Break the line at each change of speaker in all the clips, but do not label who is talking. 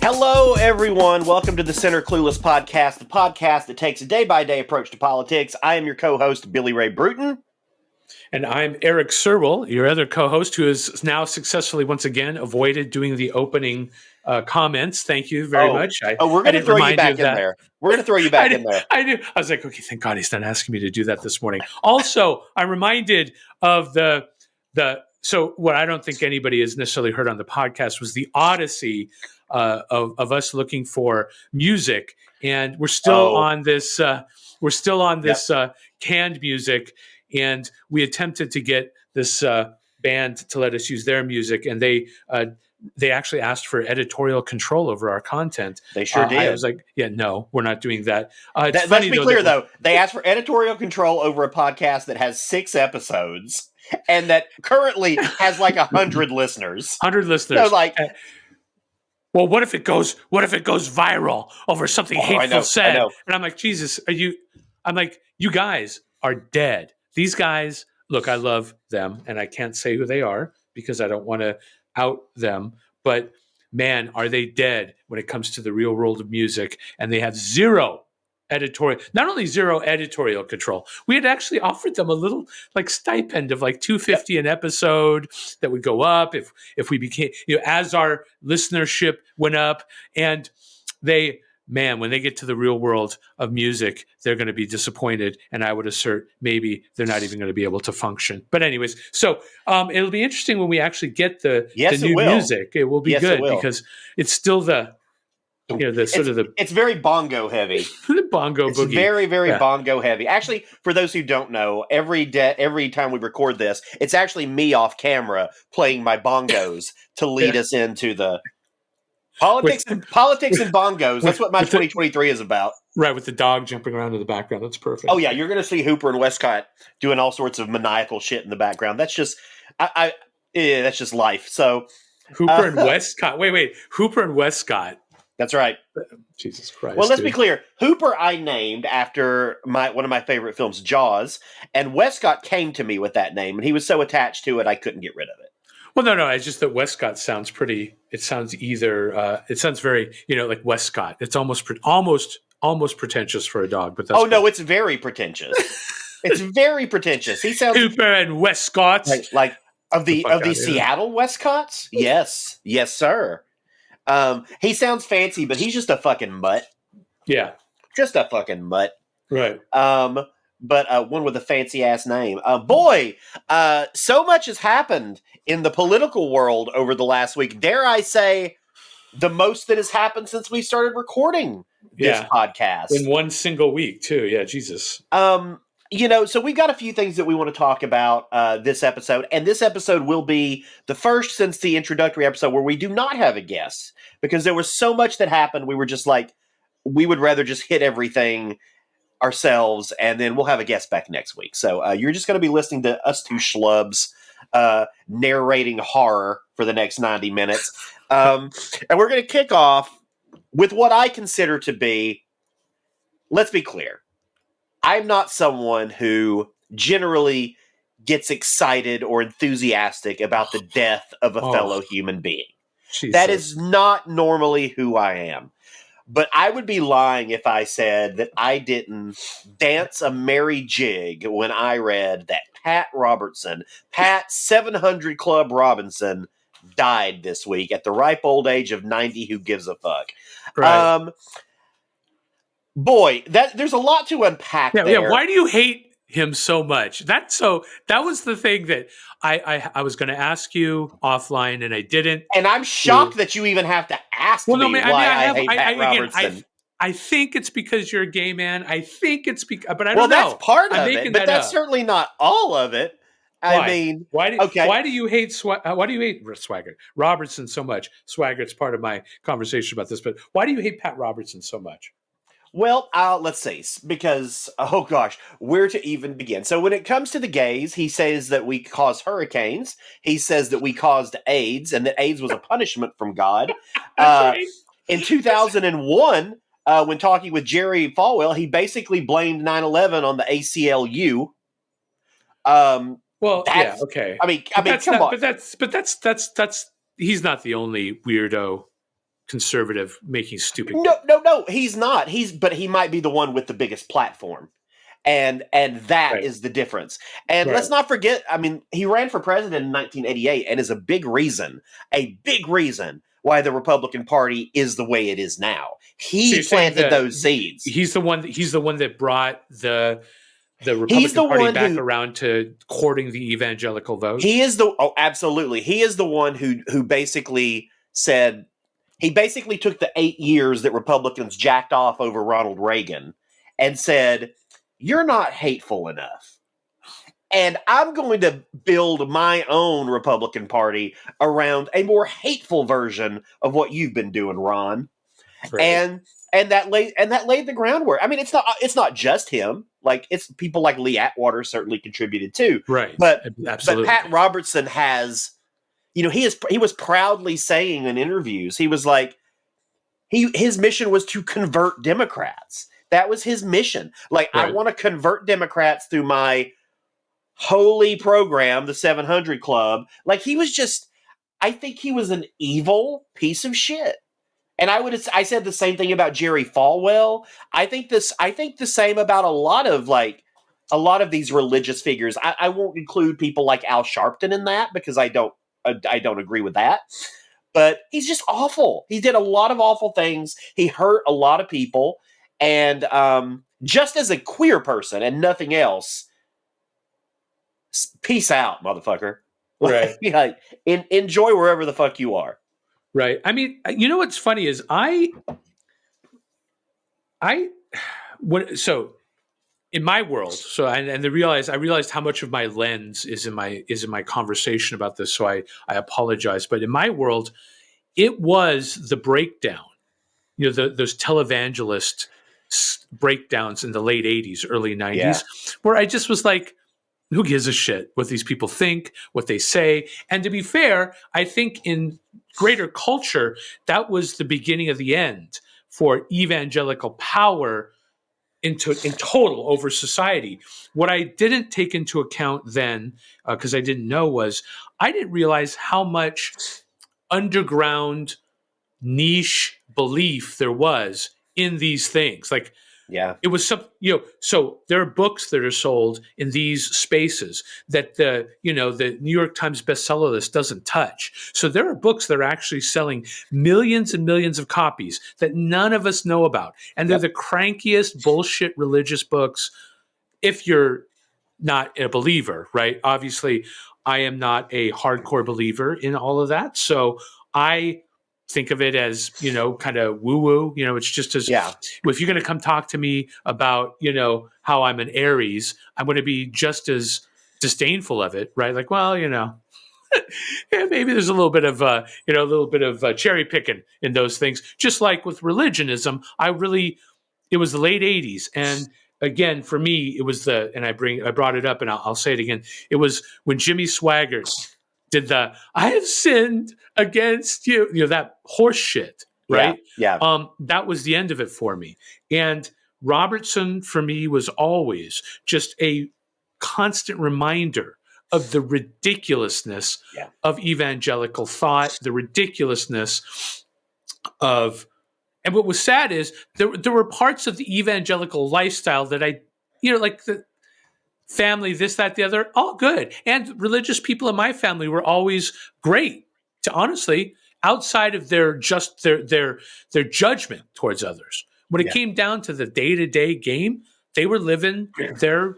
Hello, everyone. Welcome to the Center Clueless podcast, the podcast that takes a day-by-day approach to politics. I am your co-host, Billy Ray Brewton.
And I'm Erik Surwill, your other co-host, who has now successfully, once again, avoided doing the opening comments. Thank you very much.
We're going to throw you back in there. We're going to throw you back in there.
I knew. I was like, okay, thank God he's not asking me to do that this morning. Also, I'm reminded of so what I don't think anybody has necessarily heard on the podcast was the odyssey of us looking for music, and we're still on this. Canned music, and we attempted to get this band to let us use their music, and they actually asked for editorial control over our content.
They sure did.
I was like, yeah, no, we're not doing that.
Let's be clear, though. They asked for editorial control over a podcast that has 6 episodes and that currently has like 100 listeners.
100 listeners. So well, what if it goes viral over something hateful said? And I'm like, Jesus, I'm like, you guys are dead. These guys, look, I love them, and I can't say who they are because I don't want to out them. But man, are they dead when it comes to the real world of music? And they have not only zero editorial control. We had actually offered them a little stipend of $250 an episode that would go up if we became, as our listenership went up. And when they get to the real world of music, they're going to be disappointed. And I would assert maybe they're not even going to be able to function. But anyways, so it'll be interesting when we actually get the new music. It will be good because it's still
it's very bongo heavy.
Bongo
it's
boogie.
Very, very bongo heavy. Actually, for those who don't know, every time we record this, it's actually me off camera playing my bongos to lead us into the politics and bongos. That's what my 2023 is about.
Right, with the dog jumping around in the background. That's perfect.
Oh yeah, you're going to see Hooper and Westcott doing all sorts of maniacal shit in the background. That's just, that's just life. So
Hooper and Westcott. Wait, Hooper and Westcott.
That's right.
Jesus Christ.
Well, let's be clear. Hooper I named after one of my favorite films, Jaws, and Westcott came to me with that name, and he was so attached to it I couldn't get rid of it.
Well, no. It's just that Westcott sounds pretty. It sounds it sounds very, like Westcott. It's almost pretentious for a dog. But that's
it's very pretentious. It's very pretentious. He sounds
Hooper and Westcott,
like of the Seattle Westcotts. Yes, sir. He sounds fancy, but he's just a fucking mutt.
Yeah.
Just a fucking mutt.
Right.
But one with a fancy ass name. So much has happened in the political world over the last week. Dare I say, the most that has happened since we started recording this podcast.
In one single week, too. Yeah, Jesus.
So we've got a few things that we want to talk about this episode, and this episode will be the first since the introductory episode where we do not have a guest, because there was so much that happened. We were just like, we would rather just hit everything ourselves, and then we'll have a guest back next week. So you're just going to be listening to us two schlubs narrating horror for the next 90 minutes. And we're going to kick off with what I consider to be, let's be clear, I'm not someone who generally gets excited or enthusiastic about the death of a fellow human being. Jesus. That is not normally who I am. But I would be lying if I said that I didn't dance a merry jig when I read that Pat 700 Club Robinson, died this week at the ripe old age of 90. Who gives a fuck? Right. Boy, there's a lot to unpack there.
Yeah, why do you hate him so much? That was the thing that I was going to ask you offline, and I didn't.
And I'm shocked that you even have to ask me why I hate Pat Robertson.
I think it's because you're a gay man. I think it's because, but I don't know.
Well, that's part of it, but that's certainly not all of it.
Why?
I mean,
why do you hate Swaggart Robertson so much? Swaggart's part of my conversation about this, but why do you hate Pat Robertson so much?
Well, let's see, because, where to even begin? So when it comes to the gays, he says that we caused hurricanes. He says that we caused AIDS, and that AIDS was a punishment from God.
Right.
In 2001, when talking with Jerry Falwell, he basically blamed 9/11 on the ACLU.
Okay.
I mean, come on.
But that's he's not the only weirdo conservative making stupid.
No, he's not. But he might be the one with the biggest platform. And that is the difference. And let's not forget, I mean, he ran for president in 1988 and is a big reason why the Republican Party is the way it is now. He planted those seeds.
He's the one that brought the Republican Party back around to courting the evangelical vote.
Absolutely. He is the one who basically said, he basically took the 8 years that Republicans jacked off over Ronald Reagan and said, you're not hateful enough. And I'm going to build my own Republican Party around a more hateful version of what you've been doing, Ron. Right. And that laid the groundwork. I mean, it's not just him. Like, it's people like Lee Atwater certainly contributed too.
Right.
But Pat Robertson has, he was proudly saying in interviews, he was like, his mission was to convert Democrats. That was his mission. Like, right. I want to convert Democrats through my holy program, the 700 Club. Like, I think he was an evil piece of shit. And I said the same thing about Jerry Falwell. I think the same about a lot of these religious figures. I won't include people like Al Sharpton in that because I don't agree with that. But he's just awful. He did a lot of awful things. He hurt a lot of people. And just as a queer person and nothing else, peace out, motherfucker.
Right.
Like, enjoy wherever the fuck you are.
Right. I mean, what's funny is in my world, I realized how much of my lens is in my conversation about this. So I apologize. But in my world, it was the breakdown, those televangelist breakdowns in the late 80s, early 90s, where I just was like, who gives a shit what these people think, what they say? And to be fair, I think in greater culture, that was the beginning of the end for evangelical power in total over society. What I didn't take into account then, because I didn't know, was I didn't realize how much underground niche belief there was in these things. Like, it was some, so there are books that are sold in these spaces that the New York Times bestseller list doesn't touch. So there are books that are actually selling millions and millions of copies that none of us know about. And they're the crankiest bullshit religious books if you're not a believer, right? Obviously, I am not a hardcore believer in all of that. So I think of it as, kind of woo-woo. It's just as, if you're going to come talk to me about, how I'm an Aries, I'm going to be just as disdainful of it, right? Like, well, maybe there's a little bit of, cherry picking in those things. Just like with religionism, it was the late 80s. And again, for me, it was I brought it up and I'll say it again. It was when Jimmy Swaggart did I have sinned against you, that horse shit, right?
Yeah.
That was the end of it for me. And Robertson, for me, was always just a constant reminder of the ridiculousness of evangelical thought, the ridiculousness of, and what was sad is there were parts of the evangelical lifestyle that like the family, this, that, the other, all good. And religious people in my family were always great, to honestly, outside of their judgment towards others. When it came down to the day-to-day game, they were living their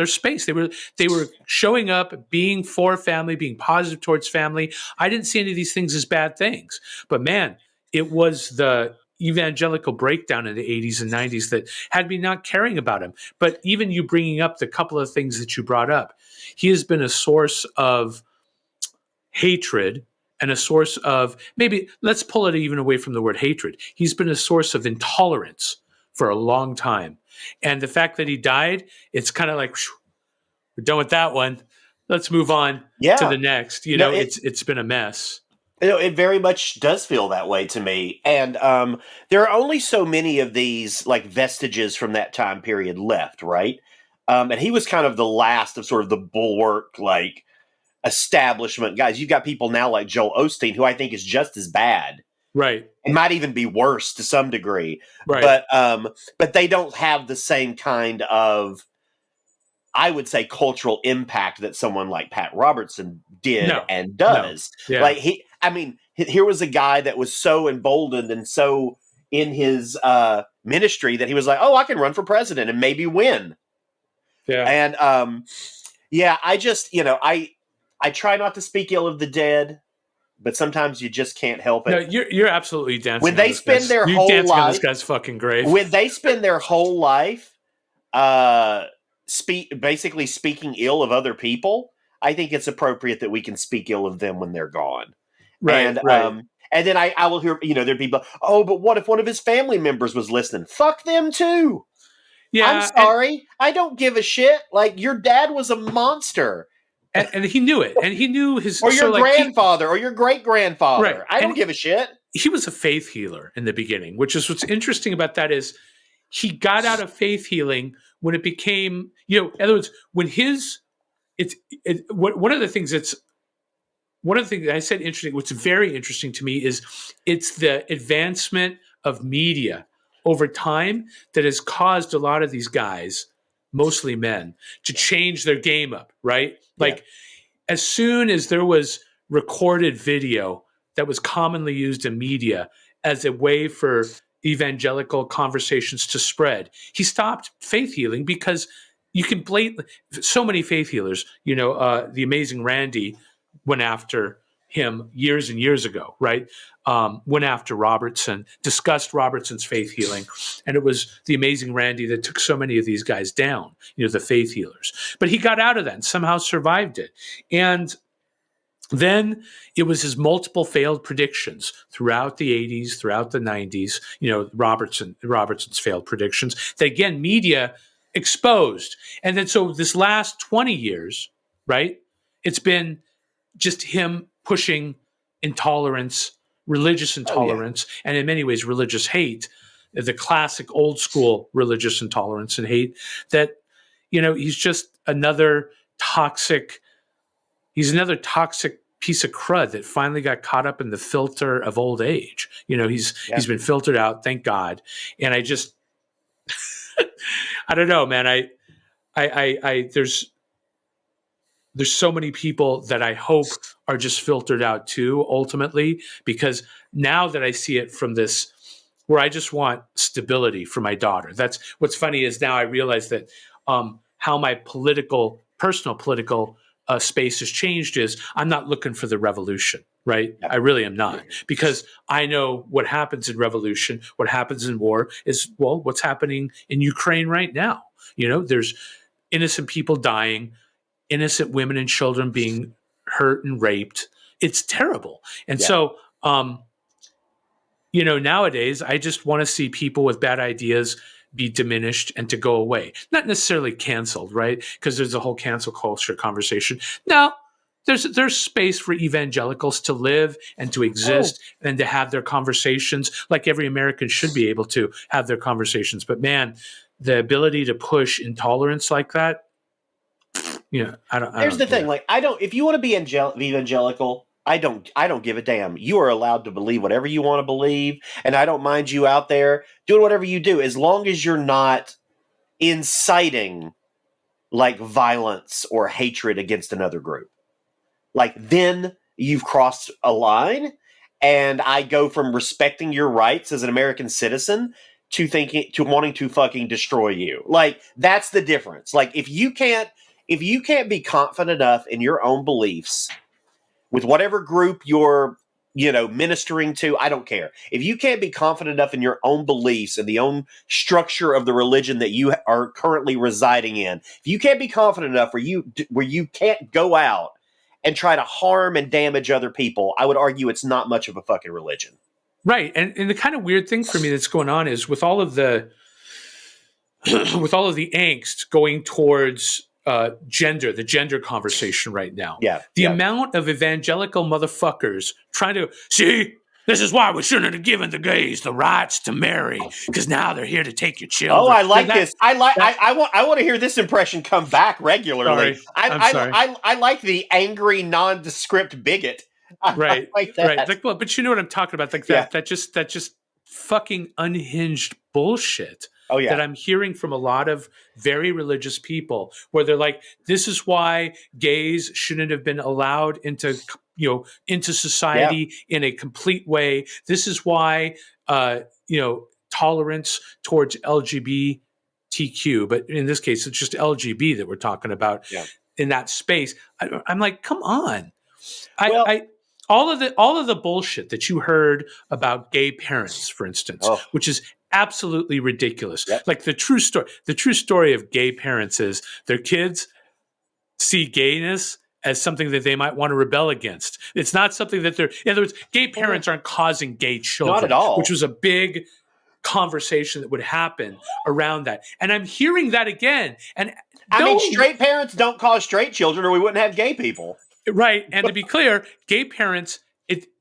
space. They were showing up, being for family, being positive towards family. I didn't see any of these things as bad things. But man, it was the evangelical breakdown in the 80s and 90s that had me not caring about him. But even you bringing up the couple of things that you brought up, he has been a source of hatred and a source of, maybe let's pull it even away from the word hatred. He's been a source of intolerance for a long time. And the fact that he died, it's kind of like, we're done with that one. Let's move on to the next. It's been a mess.
It very much does feel that way to me. And there are only so many of these like vestiges from that time period left, right? And he was kind of the last of sort of the bulwark, like establishment guys. You've got people now like Joel Osteen, who I think is just as bad
Right.
It might even be worse to some degree.
Right.
But they don't have the same kind of, I would say, cultural impact that someone like Pat Robertson did and does.
No. Yeah.
Like here was a guy that was so emboldened and so in his ministry that he was like, oh, I can run for president and maybe win.
Yeah.
And I just, I try not to speak ill of the dead, but sometimes you just can't help it.
No, you're absolutely dancing.
When they spend their whole life
on this guy's fucking grave.
When they spend their whole life basically speaking ill of other people, I think it's appropriate that we can speak ill of them when they're gone.
Right.
And then I will hear, there'd be, oh, but what if one of his family members was listening? Fuck them too. Yeah, I'm sorry. I don't give a shit. Like, your dad was a monster.
And he knew it. And he knew his...
Or your grandfather or your great-grandfather.
Right.
I don't give a shit.
He was a faith healer in the beginning, which is what's interesting about that is he got out of faith healing when it became, in other words, when one of the things that I said interesting, what's very interesting to me is it's the advancement of media over time that has caused a lot of these guys, mostly men, to change their game up, right? Like, as soon as there was recorded video that was commonly used in media as a way for evangelical conversations to spread, he stopped faith healing because you can so many faith healers, the amazing Randy went after him years and years ago, right? Went after Robertson, discussed Robertson's faith healing. And it was the amazing Randy that took so many of these guys down, the faith healers. But he got out of that and somehow survived it. And then it was his multiple failed predictions throughout the 80s, throughout the 90s, Robertson's failed predictions that, again, media exposed. And then so this last 20 years, right, it's been just him pushing intolerance, religious intolerance, and in many ways religious hate, the classic old school religious intolerance and hate that, he's just another toxic piece of crud that finally got caught up in the filter of old age. He's been filtered out, thank God. And I just, I don't know, man. I there's so many people that I hope are just filtered out too, ultimately, because now that I see it from this, where I just want stability for my daughter. That's what's funny is now I realize that how my personal political space has changed is I'm not looking for the revolution, right? Yeah. I really am not, because I know what happens in revolution, what happens in war is, well, what's happening in Ukraine right now. There's innocent people dying, innocent women and children being hurt and raped. It's terrible. And so, nowadays I just want to see people with bad ideas be diminished and to go away. Not necessarily canceled, right? Because there's a whole cancel culture conversation. No, there's space for evangelicals to live and to exist and to have their conversations like every American should be able to have their conversations. But man, the ability to push intolerance like that, I don't.
Here's the thing: if you want to be evangelical, I don't give a damn. You are allowed to believe whatever you want to believe, and I don't mind you out there doing whatever you do, as long as you're not inciting violence or hatred against another group. Then you've crossed a line, and I go from respecting your rights as an American citizen to wanting to fucking destroy you. That's the difference. If you can't be confident enough in your own beliefs with whatever group you're, ministering to, I don't care. If you can't be confident enough in your own beliefs and the own structure of the religion that you are currently residing in, if you can't be confident enough where you can't go out and try to harm and damage other people, I would argue it's not much of a fucking religion.
Right. And the kind of weird thing for me that's going on is with all of the angst going towards the gender conversation right now.
Yeah.
The amount of evangelical motherfuckers trying to see, this is why we shouldn't have given the gays the rights to marry, because now they're here to take your children.
Oh, I like this. I want to hear this impression come back regularly.
Sorry. I'm sorry.
I like the angry, nondescript bigot
Right.
like that.
Right. Like, well, but you know what I'm talking about? Like that just fucking unhinged bullshit.
Oh yeah.
That I'm hearing from a lot of very religious people, where they're like, "This is why gays shouldn't have been allowed into society in a complete way. This is why tolerance towards LGBTQ, but in this case, it's just LGB that we're talking about in that space." I'm like, come on. All of the bullshit that you heard about gay parents, for instance, which is absolutely ridiculous.
Yep.
Like the true story of gay parents is their kids see gayness as something that they might want to rebel against. It's not something that in other words, gay parents aren't causing gay children,
not at all.
which was a big conversation that would happen around that. And I'm hearing that again. And
I mean, straight parents don't cause straight children, or we wouldn't have gay people.
Right. And to be clear, gay parents,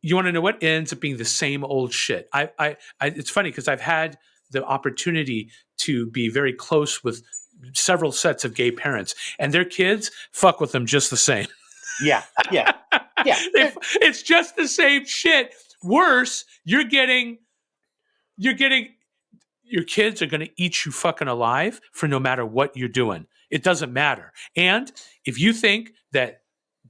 you want to know what ends up being the same old shit. It's funny because I've had the opportunity to be very close with several sets of gay parents, and their kids fuck with them just the same.
Yeah.
It's just the same shit. Worse, your kids are going to eat you fucking alive for no matter what you're doing. It doesn't matter. And if you think that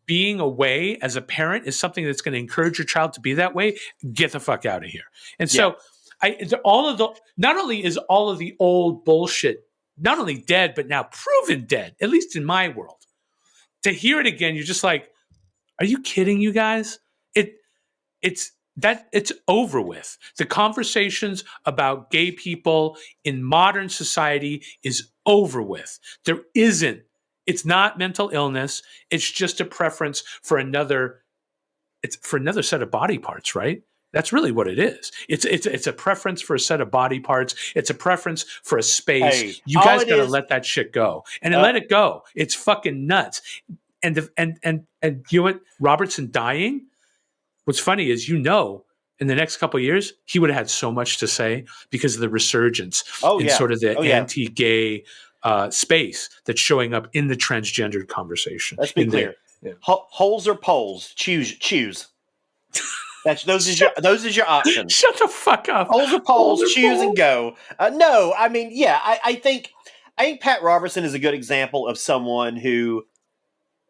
being away as a parent is something that's going to encourage your child to be that way, get the fuck out of here. And so not only is all of the old bullshit not only dead, but now proven dead, at least in my world. To hear it again, you're just like, are you kidding, you guys? It's over with. The conversations about gay people in modern society is over with. It's not mental illness. It's just a preference for another set of body parts, right? That's really what it is. It's a preference for a set of body parts. It's a preference for a space.
Hey,
you guys got to let that shit go and let it go. It's fucking nuts. And you know what? Robertson dying. What's funny is, in the next couple of years, he would have had so much to say because of the resurgence sort of the anti-gay space that's showing up in the transgendered conversation.
Let's be clear. Holes or poles? Choose. Those is your option.
Shut the fuck up.
Holes or poles? Choose and go. No, I mean, I think Pat Robertson is a good example of someone who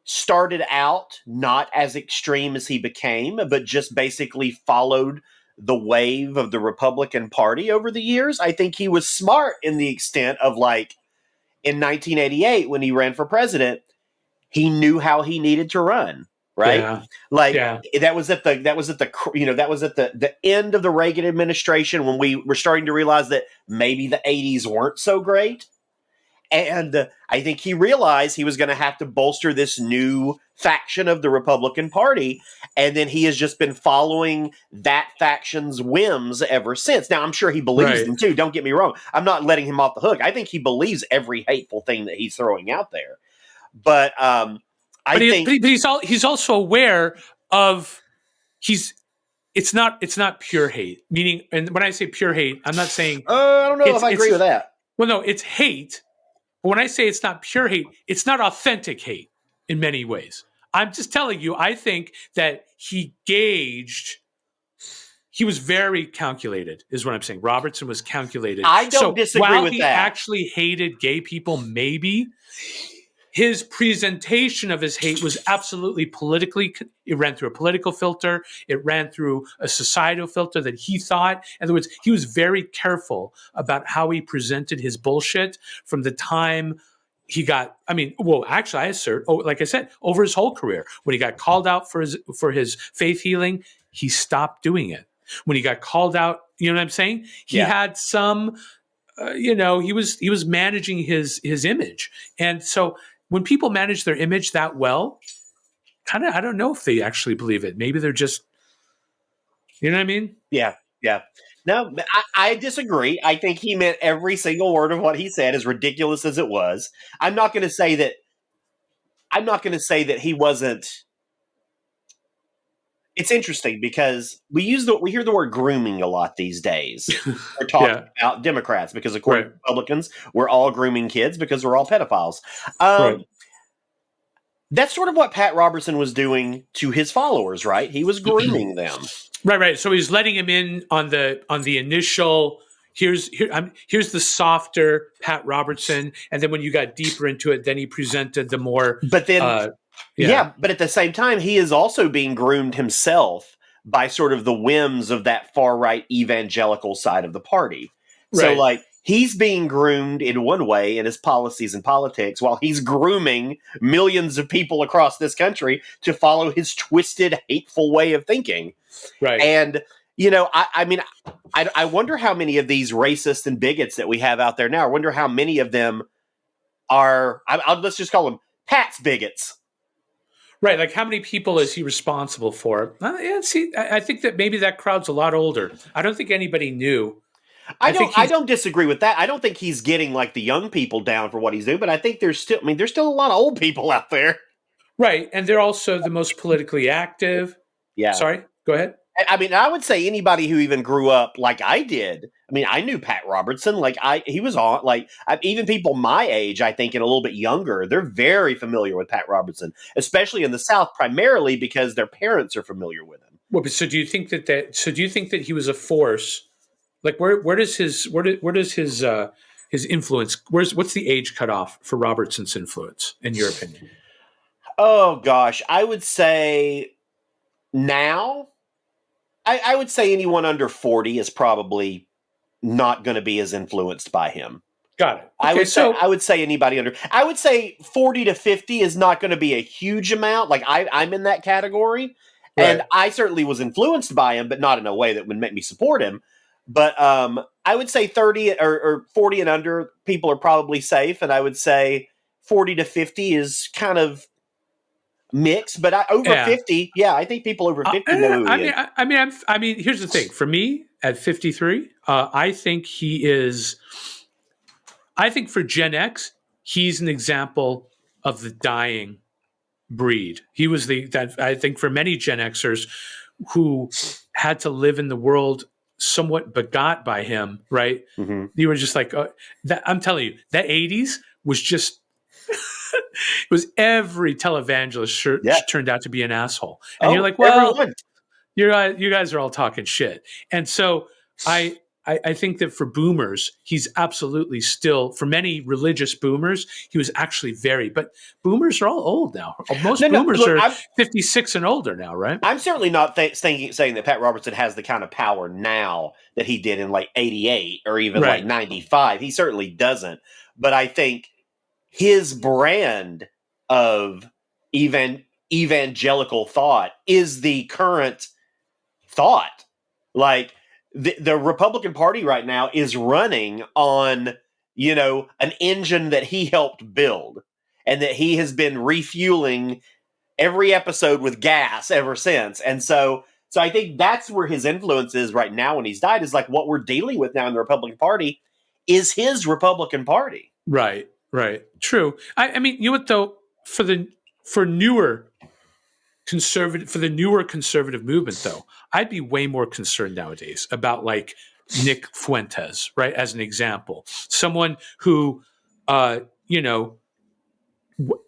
started out not as extreme as he became, but just basically followed the wave of the Republican Party over the years. I think he was smart in the extent of, like, in 1988 when he ran for president, he knew how he needed to run. Right. That was at the end of the Reagan administration when we were starting to realize that maybe the 80s weren't so great. And I think he realized he was going to have to bolster this new faction of the Republican Party. And then he has just been following that faction's whims ever since. Now, I'm sure he believes them too. Don't get me wrong. I'm not letting him off the hook. I think he believes every hateful thing that he's throwing out there. But
he's also aware of it's not pure hate. Meaning, and when I say pure hate, I'm not saying
I don't know if I agree with that.
Well, no, it's hate. But when I say it's not pure hate, it's not authentic hate in many ways. I'm just telling you, I think that he was very calculated, is what I'm saying. Robertson was calculated.
I don't disagree with that.
While he actually hated gay people, maybe his presentation of his hate was absolutely it ran through a political filter. It ran through a societal filter that he thought. In other words, he was very careful about how he presented his bullshit from the time he got, actually, I assert, like I said, over his whole career. When he got called out for his faith healing, he stopped doing it. When he got called out, you know what I'm saying? He had some, he was managing his image. And so when people manage their image that well, kind of, I don't know if they actually believe it. Maybe they're just, you know what I mean?
Yeah. No, I disagree. I think he meant every single word of what he said, as ridiculous as it was. I'm not going to say that he wasn't. It's interesting because we hear the word grooming a lot these days. We're talking about Democrats because, according to Republicans, we're all grooming kids because we're all pedophiles. That's sort of what Pat Robertson was doing to his followers, right? He was grooming them.
Right. So he's letting him in on the initial. Here's the softer Pat Robertson, and then when you got deeper into it, then he presented the more.
But then, but at the same time, he is also being groomed himself by sort of the whims of that far right evangelical side of the party. So, like, he's being groomed in one way in his policies and politics, while he's grooming millions of people across this country to follow his twisted, hateful way of thinking.
Right.
And, you know, I wonder how many of these racists and bigots that we have out there now, I wonder how many of them are, let's just call them Pat's bigots.
Right. Like, how many people is he responsible for? I think that maybe that crowd's a lot older. I don't think anybody knew.
I don't disagree with that. I don't think he's getting like the young people down for what he's doing, but I think there's still a lot of old people out there.
Right. And they're also the most politically active.
Yeah.
Sorry, go ahead.
I mean, I would say anybody who even grew up like I did. I mean, I knew Pat Robertson. Like he was on. Like even people my age, I think, and a little bit younger, they're very familiar with Pat Robertson, especially in the South, primarily because their parents are familiar with him.
Well, so do you think that he was a force? Like where does his influence? What's the age cutoff for Robertson's influence, in your opinion?
Oh gosh, I would say now. I would say anyone under 40 is probably not going to be as influenced by him.
Got it.
Okay, I would say anybody under. I would say 40 to 50 is not going to be a huge amount. Like I'm in that category, and I certainly was influenced by him, but not in a way that would make me support him. But I would say 30 or 40 and under people are probably safe, and I would say 40 to 50 is kind of mixed, but over 50, I think people over 50 know who he is.
I mean, here's the thing. For me, at 53, I think he is. I think for Gen X, he's an example of the dying breed. He was I think for many Gen Xers who had to live in the world somewhat begot by him, right?
Mm-hmm.
You were just like, I'm telling you, that 80s was just. It was every televangelist turned out to be an asshole, and you're like, well, you guys are all talking shit. And so I think that for boomers, he's absolutely still, for many religious boomers, he was actually but boomers are all old now. Most boomers are 56 and older now, right?
I'm certainly not saying that Pat Robertson has the kind of power now that he did in like 88 or even like 95. He certainly doesn't. But I think his brand of evangelical thought is the current thought. Like the Republican Party right now is running on, an engine that he helped build, and that he has been refueling every episode with gas ever since. And so I think that's where his influence is right now when he's died, is like what we're dealing with now in the Republican Party is his Republican Party.
Right. True. I mean, you know what though, for the newer conservative movement though, I'd be way more concerned nowadays about like Nick Fuentes, right? As an example, someone who,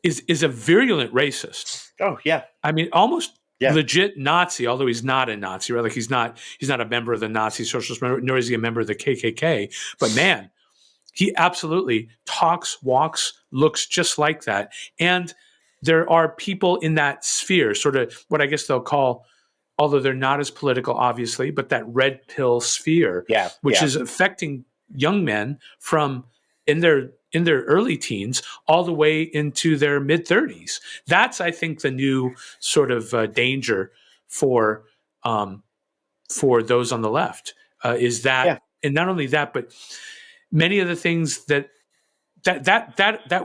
is a virulent racist.
Oh yeah.
I mean, almost legit Nazi, although he's not a Nazi, right? Like he's not a member of the Nazi Socialist, nor is he a member of the KKK. But man, he absolutely talks, walks, looks just like that. And there are people in that sphere, sort of what I guess they'll call, although they're not as political, obviously, but that red pill sphere, which is affecting young men from in their early teens all the way into their mid 30s. That's, I think, the new sort of danger for those on the left is that, and not only that, but many of the things that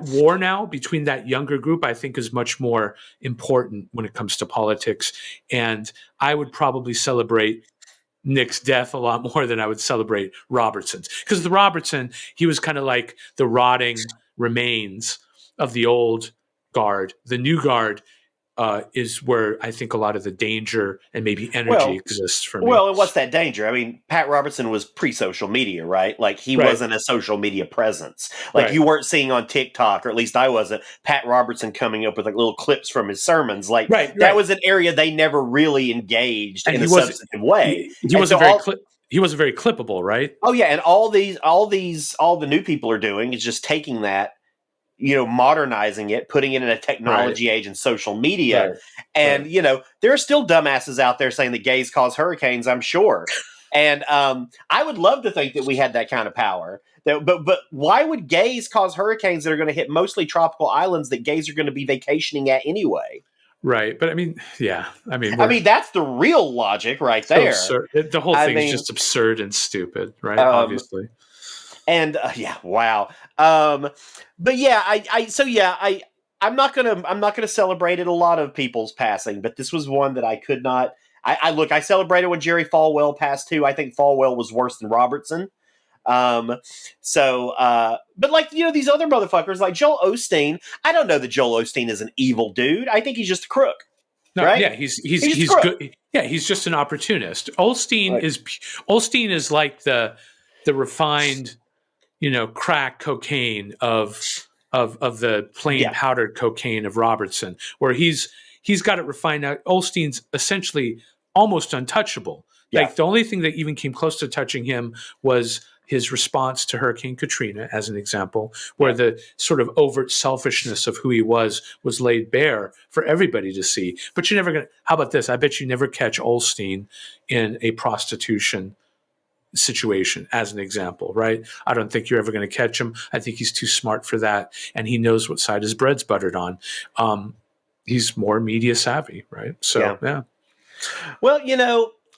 war now between that younger group, I think, is much more important when it comes to politics. And I would probably celebrate Nick's death a lot more than I would celebrate Robertson's, because the Robertson, he was kind of like the rotting remains of the old guard. The new guard is where I think a lot of the danger and maybe energy exists for me.
Well, and what's that danger? I mean, Pat Robertson was pre-social media, right? Like he wasn't a social media presence. Like you weren't seeing on TikTok, or at least I wasn't, Pat Robertson coming up with like little clips from his sermons. Like that was an area they never really engaged in a substantive way.
He wasn't very clippable, right?
Oh yeah, and all the new people are doing is just taking that, modernizing it, putting it in a technology age and social media. And, there are still dumbasses out there saying that gays cause hurricanes, I'm sure. And I would love to think that we had that kind of power. But why would gays cause hurricanes that are going to hit mostly tropical islands that gays are going to be vacationing at anyway?
Right. But I mean,
that's the real logic right there.
Absurd. The whole thing is just absurd and stupid, right? Obviously.
And wow. But yeah, I'm not gonna celebrate it. A lot of people's passing, but this was one that I could not. I celebrated when Jerry Falwell passed too. I think Falwell was worse than Robertson. But these other motherfuckers like Joel Osteen. I don't know that Joel Osteen is an evil dude. I think he's just a crook.
No,
right?
Yeah, he's good. Yeah, he's just an opportunist. Osteen is like the refined, crack cocaine of the plain powdered cocaine of Robertson, where he's got it refined out. Osteen's essentially almost untouchable. Yeah. Like the only thing that even came close to touching him was his response to Hurricane Katrina, as an example, where the sort of overt selfishness of who he was laid bare for everybody to see. But you're never going to, how about this? I bet you never catch Osteen in a prostitution situation, as an example, right? I don't think you're ever going to catch him. I think he's too smart for that. And he knows what side his bread's buttered on. He's more media savvy, right? So, yeah.
Well,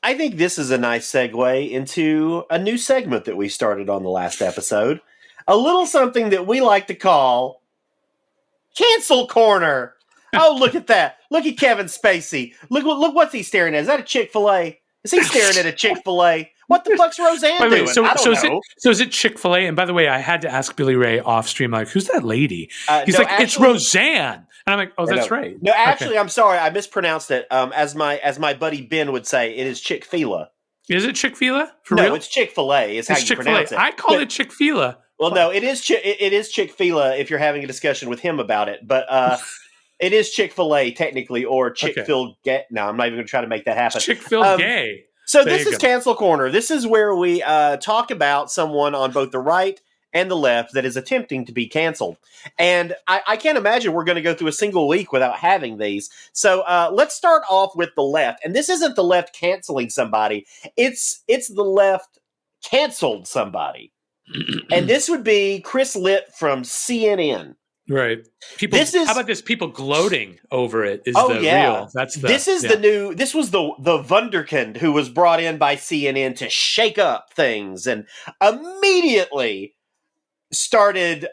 I think this is a nice segue into a new segment that we started on the last episode. A little something that we like to call Cancel Corner. Oh, look at that. Look at Kevin Spacey. Look what's he staring at. Is that a Chick-fil-A? Is he staring at a Chick-fil-A? What the fuck's Roseanne doing? I don't know.
Is it Chick-fil-A? And by the way, I had to ask Billy Ray off stream, like, who's that lady? He's it's Roseanne. And I'm like, oh, that's right.
No, actually, I'm sorry. I mispronounced it. As my buddy Ben would say, it is Chick-fil-A.
Is it Chick-fil-A? For
real?
No,
it's Chick-fil-A is how you pronounce it.
I call it Chick-fil-A.
Well, no, it is Chick-fil-A if you're having a discussion with him about it. But it is Chick-fil-A technically, or Chick-fil-Gay. No, I'm not even going to try to make that happen.
Chick-fil-Gay.
So this is Cancel Corner. This is where we talk about someone on both the right and the left that is attempting to be canceled. And I can't imagine we're going to go through a single week without having these. So let's start off with the left. And this isn't the left canceling somebody. It's the left canceled somebody. And this would be Chris Litt from CNN.
Right. How about this? People gloating over it is real.
This was the wunderkind who was brought in by CNN to shake up things and immediately started.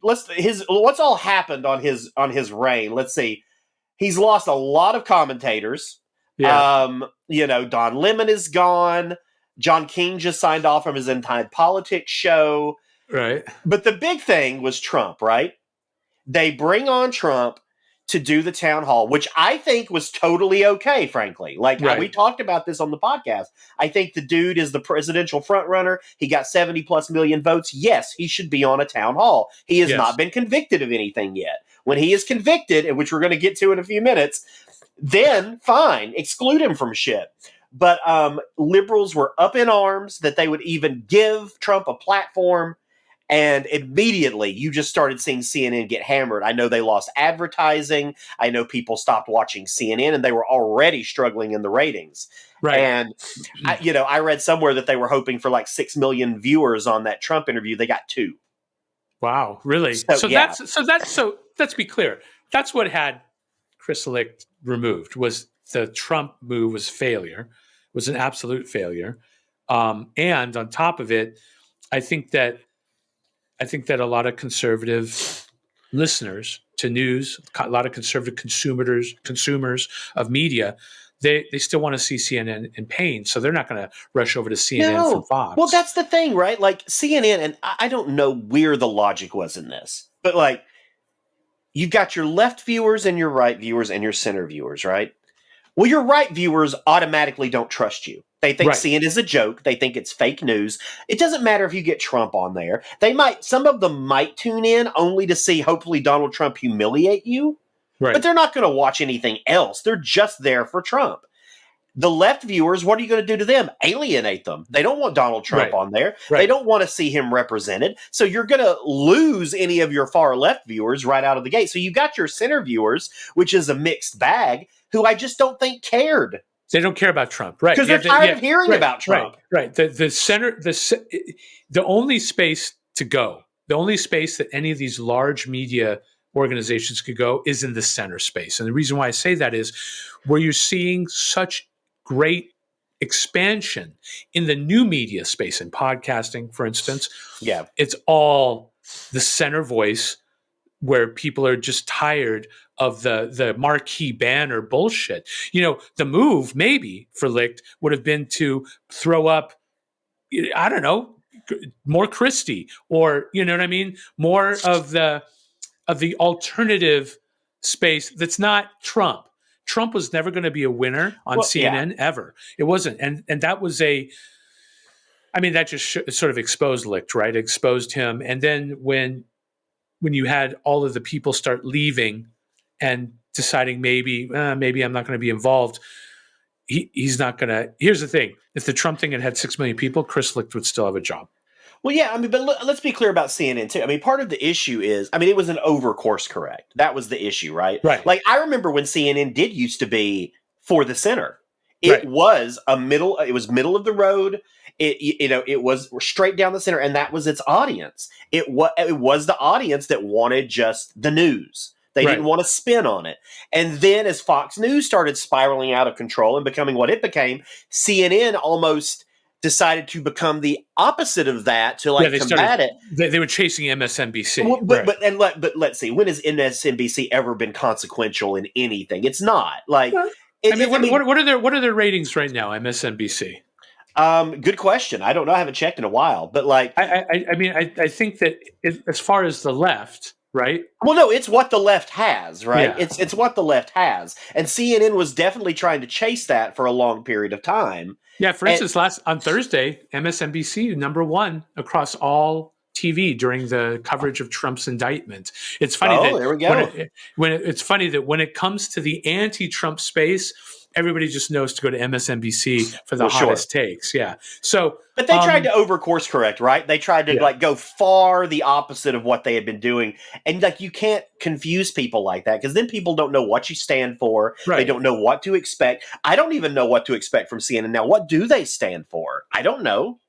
What's all happened on his reign? Let's see. He's lost a lot of commentators. Yeah. Don Lemon is gone. John King just signed off from his Inside Politics show.
Right.
But the big thing was Trump, right? They bring on Trump to do the town hall, which I think was totally okay, frankly. We talked about this on the podcast. I think the dude is the presidential frontrunner. He got 70 plus million votes. Yes, he should be on a town hall. He has not been convicted of anything yet. When he is convicted, which we're going to get to in a few minutes, then fine, exclude him from shit. But liberals were up in arms that they would even give Trump a platform. And immediately, you just started seeing CNN get hammered. I know they lost advertising. I know people stopped watching CNN, and they were already struggling in the ratings. Right. And I read somewhere that they were hoping for like 6 million viewers on that Trump interview. They got 2.
Wow, really? So let's be clear. That's what had Chris Licht removed. Was the Trump move was failure? Was an absolute failure. And on top of it, I think that a lot of conservative listeners to news, a lot of conservative consumers of media, they still want to see CNN in pain. So they're not going to rush over to CNN from Fox.
Well, that's the thing, right? Like CNN, and I don't know where the logic was in this, but like you've got your left viewers and your right viewers and your center viewers, right? Well, your right viewers automatically don't trust you. They think seeing it is a joke. They think it's fake news. It doesn't matter if you get Trump on there. Some of them might tune in only to see, hopefully, Donald Trump humiliate you. Right. But they're not going to watch anything else. They're just there for Trump. The left viewers, what are you going to do to them? Alienate them. They don't want Donald Trump on there. Right. They don't want to see him represented. So you're going to lose any of your far left viewers right out of the gate. So you got your center viewers, which is a mixed bag, who I just don't think cared.
They don't care about Trump, right?
Because they're tired of hearing about Trump.
Right. The only space to go, the only space that any of these large media organizations could go is in the center space. And the reason why I say that is where you're seeing such great expansion in the new media space, in podcasting, for instance. Yeah. It's all the center voice, where people are just tired of the marquee banner bullshit. The move maybe for Licht would have been to throw up, I don't know, more Christie, or, you know what I mean? More of the alternative space that's not Trump. Trump was never going to be a winner on CNN ever. It wasn't. And that was that just sort of exposed Licht, right? Exposed him. And then when you had all of the people start leaving and deciding maybe I'm not going to be involved, he's not going to. Here's the thing. If the Trump thing had 6 million people, Chris Licht would still have a job.
Well, yeah, but let's be clear about CNN too. Part of the issue is, it was an over course correct. That was the issue, right? Right. Like, I remember when CNN did used to be for the center. It was middle of the road. It was straight down the center, and that was its audience. It was the audience that wanted just the news. They didn't want to spin on it. And then as Fox News started spiraling out of control and becoming what it became, CNN almost decided to become the opposite of that to combat it.
They were chasing MSNBC.
Well, but let's see. When has MSNBC ever been consequential in anything? It's not. Like,
what are their ratings right now? MSNBC.
Good question. I don't know. I haven't checked in a while. But
I think that as far as the left, right?
Well, no, it's what the left has, right? Yeah. It's what the left has, and CNN was definitely trying to chase that for a long period of time.
Yeah, for instance, on Thursday, MSNBC #1 across all TV during the coverage of Trump's indictment. It's funny
there we go.
It's funny that when it comes to the anti-Trump space, everybody just knows to go to MSNBC for the hottest takes. Yeah. So,
but they tried to over course correct, right? They tried to go far the opposite of what they had been doing. And you can't confuse people like that, because then people don't know what you stand for. Right. They don't know what to expect. I don't even know what to expect from CNN now. What do they stand for? I don't know.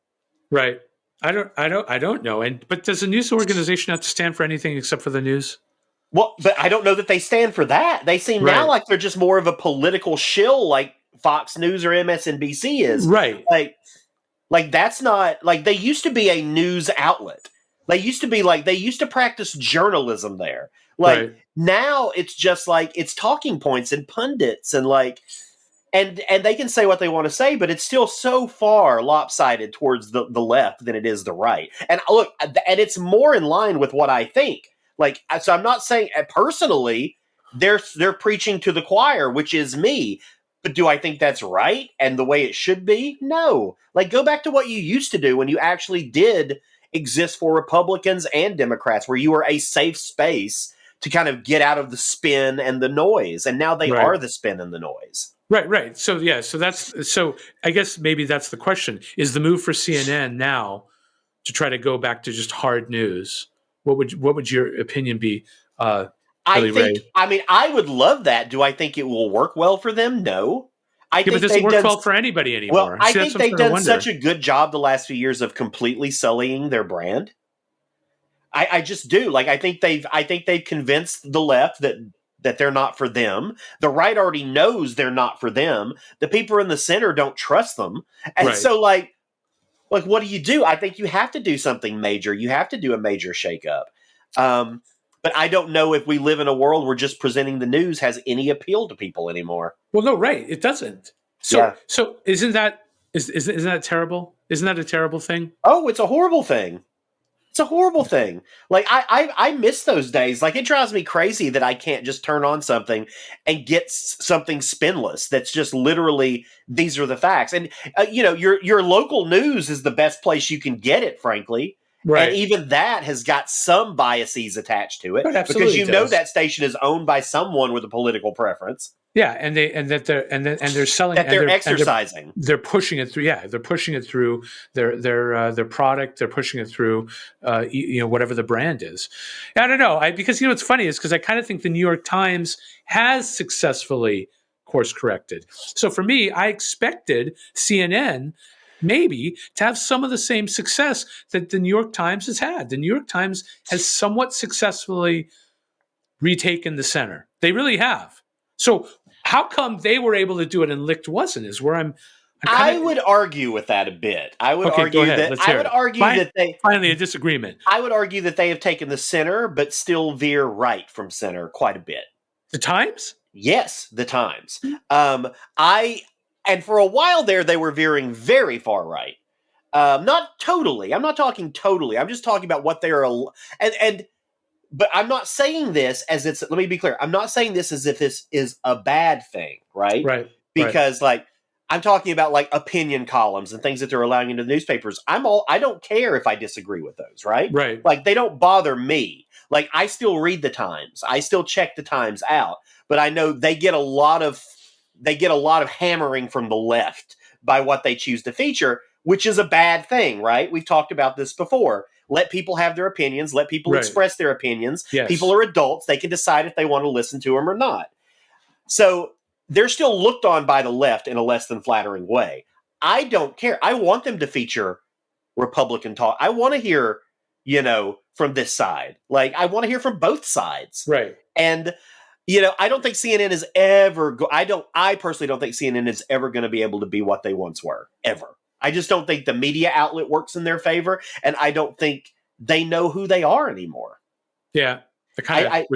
Right. I don't know. But does a news organization have to stand for anything except for the news?
Well, but I don't know that they stand for that. They seem now like they're just more of a political shill, like Fox News or MSNBC is.
Right.
Like that's not, like, they used to be a news outlet. They used to practice journalism there. Now it's just it's talking points and pundits and and they can say what they want to say, but it's still so far lopsided towards the left than it is the right. And look, and it's more in line with what I think. So I'm not saying personally they're preaching to the choir, which is me. But do I think that's right and the way it should be? No. Go back to what you used to do when you actually did exist for Republicans and Democrats, where you were a safe space to kind of get out of the spin and the noise. And now they are the spin and the noise.
Right. So I guess maybe that's the question. Is the move for CNN now to try to go back to just hard news? What would your opinion be?
I would love that. Do I think it will work well for them? No.
But it doesn't work well for anybody anymore.
Well, I think they've done such a good job the last few years of completely sullying their brand. I just do. I think they've convinced the left that they're not for them. The right already knows they're not for them. The people in the center don't trust them. And so what do? I think you have to do something major. You have to do a major shakeup. But I don't know if we live in a world where just presenting the news has any appeal to people anymore.
Well, no, right. It doesn't. So isn't that terrible? Isn't that a terrible thing?
Oh, it's a horrible thing. It's a horrible thing. Like I miss those days. Like it drives me crazy that I can't just turn on something and get something spinless. That's just literally these are the facts. And your local news is the best place you can get it, frankly. And
Right.
even that has got some biases attached to it
It
because
absolutely
you know
does.
that station is owned by someone with a political preference.
Yeah, and they're selling
That they're exercising.
They're pushing it through. Yeah, they're pushing it through their product. They're pushing it through, whatever the brand is. I don't know. Because what's funny is because I kind of think the New York Times has successfully course corrected. So for me, I expected CNN maybe to have some of the same success that the New York Times has had. The New York Times has somewhat successfully retaken the center. They really have. So how come they were able to do it and Licht wasn't? Is where
I would argue with that a bit. I would argue that they
finally a disagreement.
I would argue that they have taken the center, but still veer right from center quite a bit.
The Times?
Yes, the Times. And for a while there, they were veering very far right. Not totally. I'm not talking totally. I'm just talking about what they are. But I'm not saying this as it's. Let me be clear. I'm not saying this as if this is a bad thing, right?
Right.
Because I'm talking about like opinion columns and things that they're allowing into the newspapers. I don't care if I disagree with those, right?
Right.
Like they don't bother me. Like I still read the Times. I still check the Times out, but I know they get a lot of hammering from the left by what they choose to feature, which is a bad thing, right? We've talked about this before. Let people have their opinions. Let people express their opinions.
Yes.
People are adults. They can decide if they want to listen to them or not. So they're still looked on by the left in a less than flattering way. I don't care. I want them to feature Republican talk. I want to hear, from this side. Like, I want to hear from both sides.
Right.
And, I don't think CNN is ever, I personally don't think CNN is ever going to be able to be what they once were, ever. I just don't think the media outlet works in their favor, and I don't think they know who they are anymore.
Yeah. I kind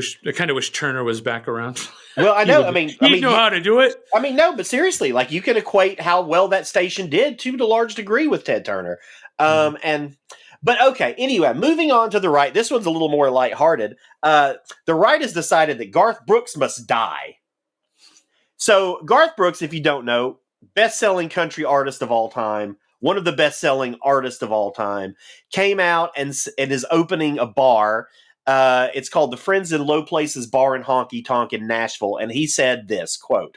of wish Turner was back around.
Well, I know.
He know how to do it.
No, but seriously, like you can equate how well that station did to a large degree with Ted Turner. But okay. Anyway, moving on to the right. This one's a little more lighthearted. The right has decided that Garth Brooks must die. So Garth Brooks, if you don't know, best-selling country artist of all time, one of the best-selling artists of all time, came out and is opening a bar. It's called the Friends in Low Places Bar and Honky Tonk in Nashville. And he said this, quote,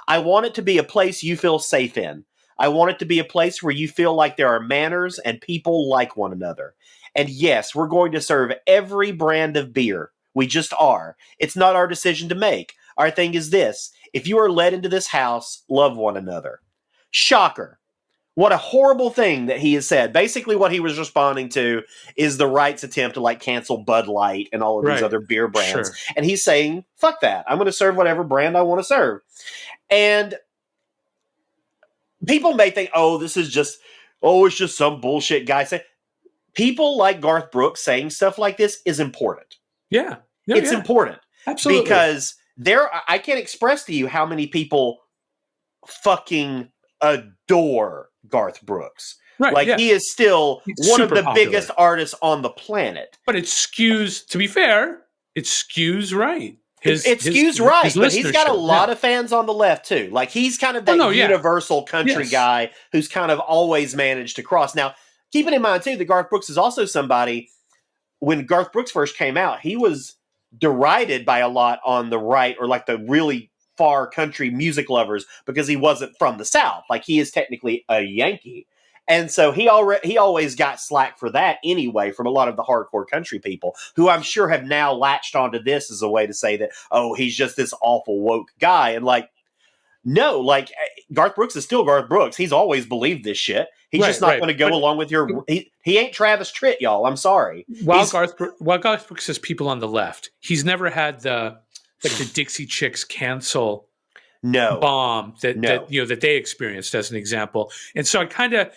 "I want it to be a place you feel safe in. I want it to be a place where you feel like there are manners and people like one another. And yes, we're going to serve every brand of beer. We just are. It's not our decision to make. Our thing is this. If you are led into this house, love one another." Shocker. What a horrible thing that he has said. Basically, what he was responding to is the right's attempt to cancel Bud Light and all of these other beer brands. Sure. And he's saying, fuck that. I'm going to serve whatever brand I want to serve. And people may think, it's just some bullshit guy saying. People like Garth Brooks saying stuff like this is important.
Yeah.
It's important.
Absolutely.
Because I can't express to you how many people fucking adore Garth Brooks. Right. He is still one of the biggest artists on the planet.
But it skews, to be fair, it skews right.
It skews right, but he's got a lot of fans on the left too. Like he's kind of that universal country guy who's kind of always managed to cross. Now, keeping in mind too that Garth Brooks is also somebody, when Garth Brooks first came out, he was derided by a lot on the right or like the really far country music lovers because he wasn't from the South. Like he is technically a Yankee. And so he always got slack for that anyway from a lot of the hardcore country people who I'm sure have now latched onto this as a way to say that, he's just this awful woke guy. And no, Garth Brooks is still Garth Brooks. He's always believed this shit. He's just not going to go along with your... He ain't Travis Tritt, y'all. I'm sorry.
While Garth Brooks has people on the left, he's never had the Dixie Chicks cancel bomb that they experienced as an example. And so I kind of...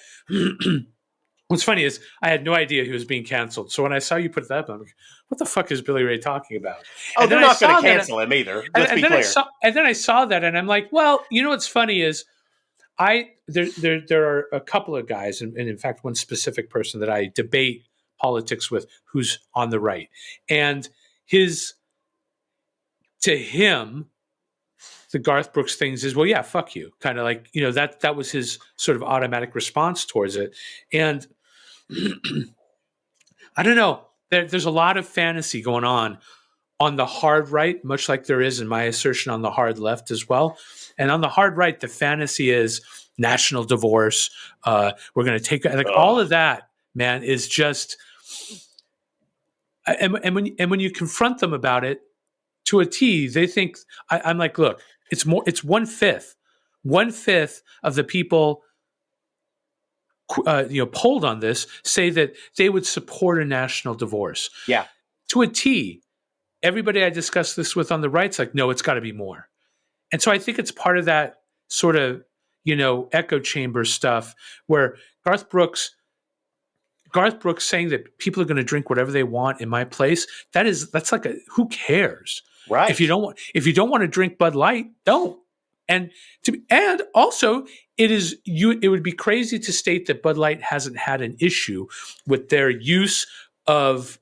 What's funny is I had no idea he was being canceled. So when I saw you put that up, I'm like, what the fuck is Billy Ray talking about?
They're not going to cancel him either. Let's be clear.
And then I saw that and I'm like, well, what's funny is there are a couple of guys, and in fact, one specific person that I debate politics with who's on the right. And to him, the Garth Brooks things is, well, yeah, fuck you. Kind of like, that was his sort of automatic response towards it. And I don't know. There's a lot of fantasy going on the hard right, much like there is in my assertion on the hard left as well. And on the hard right, the fantasy is national divorce. We're going to take all of that, man, is just. And when you confront them about it to a T, they think I'm like, look, it's 1/5 of the people polled on this say that they would support a national divorce.
Yeah,
to a T. Everybody I discussed this with on the right's like, no, it's got to be more. And so I think it's part of that sort of, echo chamber stuff where Garth Brooks saying that people are going to drink whatever they want in my place. That's like who cares?
Right.
If you don't want to drink Bud Light, don't. And also it would be crazy to state that Bud Light hasn't had an issue with their use of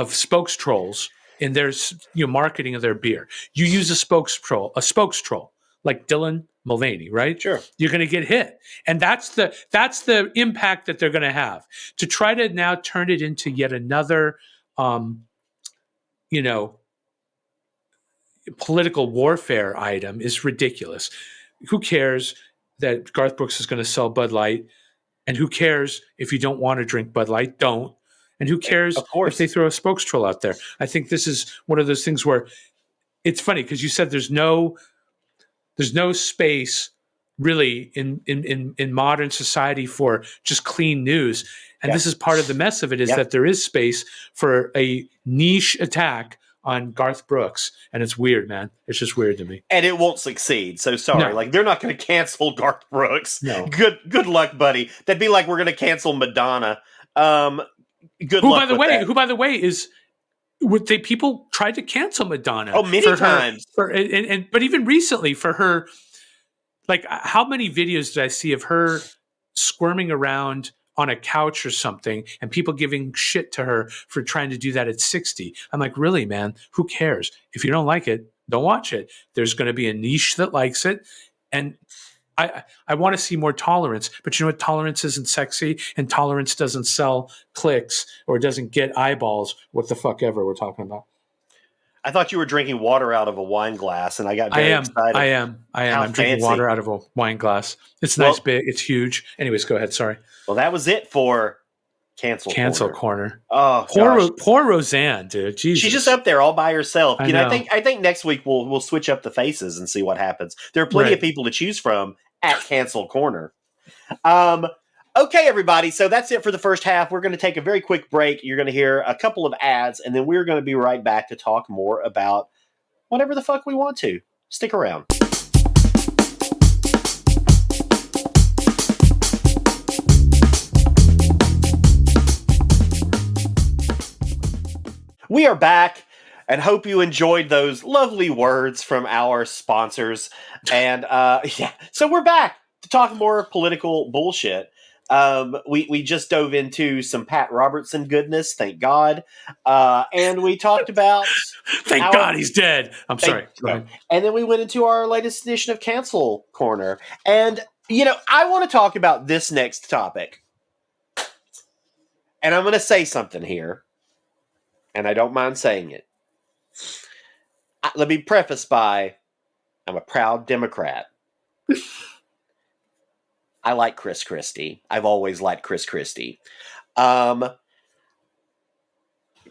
spokes trolls in their marketing of their beer. You use a spokes troll like Dylan Mulvaney, right?
Sure.
You're going to get hit, and that's the impact that they're going to have. To try to now turn it into yet another, political warfare item is ridiculous. Who cares that Garth Brooks is going to sell Bud Light, and who cares if you don't want to drink Bud Light? Don't. And who cares if they throw a spokes troll out there? I think this is one of those things where it's funny because you said there's no space really in modern society for just clean news. And this is part of the mess of it is that there is space for a niche attack on Garth Brooks. And it's weird, man. It's just weird to me.
And it won't succeed. So sorry.
No.
Like they're not going to cancel Garth Brooks.
No.
Good luck, buddy. That'd be like we're going to cancel Madonna. Good luck.
Who, by the way, is people tried to cancel Madonna?
Oh, many times.
But even recently for her, like how many videos did I see of her squirming around on a couch or something and people giving shit to her for trying to do that at 60? I'm like, really, man? Who cares? If you don't like it, don't watch it. There's going to be a niche that likes it, and I want to see more tolerance, but you know what? Tolerance isn't sexy, and tolerance doesn't sell clicks or doesn't get eyeballs. What the fuck ever we're talking about.
I thought you were drinking water out of a wine glass, and I got very excited.
I am. I'm drinking water out of a wine glass. It's nice, big. It's huge. Anyways, go ahead. Sorry.
Well, that was it for Cancel Corner. Oh,
poor Roseanne, dude. Jesus.
She's just up there all by herself. I think next week we'll switch up the faces and see what happens. There are plenty of people to choose from at Cancel Corner. Okay, everybody. So that's it for the first half. We're going to take a very quick break. You're going to hear a couple of ads, and then we're going to be right back to talk more about whatever the fuck we want to. Stick around. We are back and hope you enjoyed those lovely words from our sponsors. And so we're back to talk more political bullshit. We just dove into some Pat Robertson goodness, thank God. And we talked about...
Thank God he's dead. I'm sorry.
And then we went into our latest edition of Cancel Corner. And, I want to talk about this next topic. And I'm going to say something here. And I don't mind saying it. Let me preface by, I'm a proud Democrat. I like Chris Christie. I've always liked Chris Christie.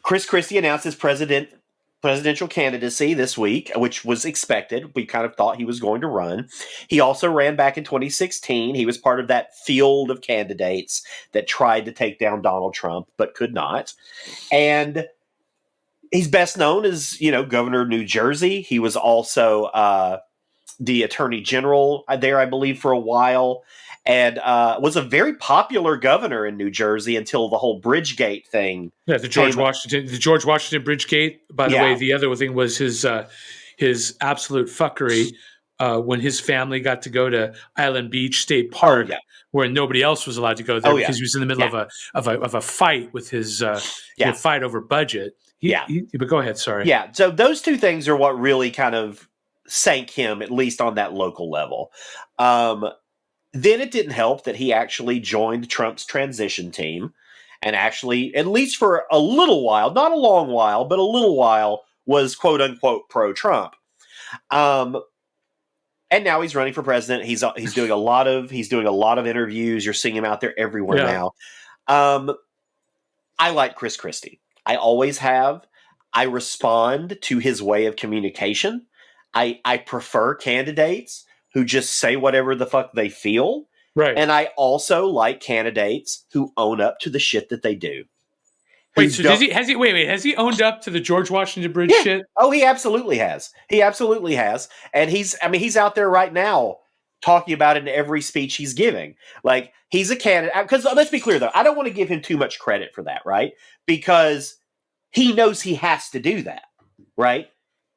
Chris Christie announced his presidential candidacy this week, which was expected. We kind of thought he was going to run. He also ran back in 2016. He was part of that field of candidates that tried to take down Donald Trump, but could not. And he's best known as, governor of New Jersey. He was also the attorney general there, I believe, for a while. And was a very popular governor in New Jersey until the whole Bridgegate thing.
Yeah, the George Washington Bridgegate. By the way, the other thing was his absolute fuckery when his family got to go to Island Beach State Park, where nobody else was allowed to go there because he was in the middle of a fight with his fight over budget. But go ahead. Sorry.
Yeah. So those two things are what really kind of sank him, at least on that local level. Then it didn't help that he actually joined Trump's transition team and actually, at least for a little while, not a long while, but a little while, was quote unquote pro-Trump. And now he's running for president. He's doing a lot of interviews. You're seeing him out there everywhere now. I like Chris Christie. I always have. I respond to his way of communication. I prefer candidates who just say whatever the fuck they feel.
Right.
And I also like candidates who own up to the shit that they do.
Wait, so has he owned up to the George Washington Bridge shit?
Oh, he absolutely has. He absolutely has. And he's out there right now talking about it in every speech he's giving. Like, he's a candidate. Because let's be clear, though, I don't want to give him too much credit for that, right? Because he knows he has to do that, right?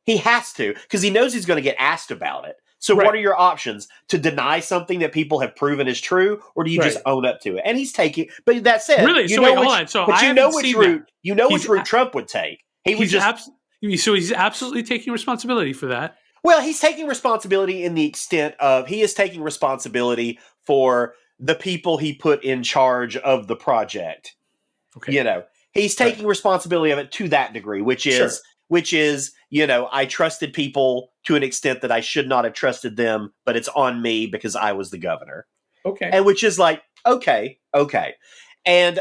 He has to, because he knows he's going to get asked about it. So what are your options? To deny something that people have proven is true, or do you just own up to it? And he's taking. But that said,
really,
you
so
know
wait,
which,
hold on. So
but
I
you know which route. You know which route Trump would take.
So he's absolutely taking responsibility for that.
Well, he's taking responsibility in the extent of he is taking responsibility for the people he put in charge of the project.
Okay.
You know, he's taking responsibility of it to that degree, which is, you know, I trusted people to an extent that I should not have trusted them, but it's on me because I was the governor.
Okay.
And which is like, okay. And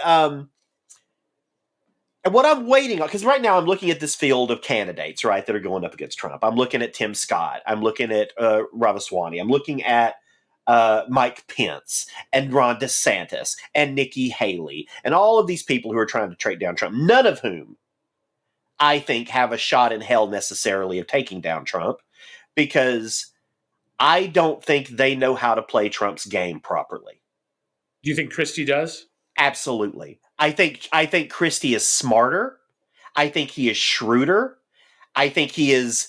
what I'm waiting on, because right now I'm looking at this field of candidates, right, that are going up against Trump. I'm looking at Tim Scott. I'm looking at Ramaswamy. I'm looking at Mike Pence and Ron DeSantis and Nikki Haley and all of these people who are trying to track down Trump, none of whom I think have a shot in hell necessarily of taking down Trump, because I don't think they know how to play Trump's game properly.
Do you think Christie does?
Absolutely. I think Christie is smarter. I think he is shrewder. I think he has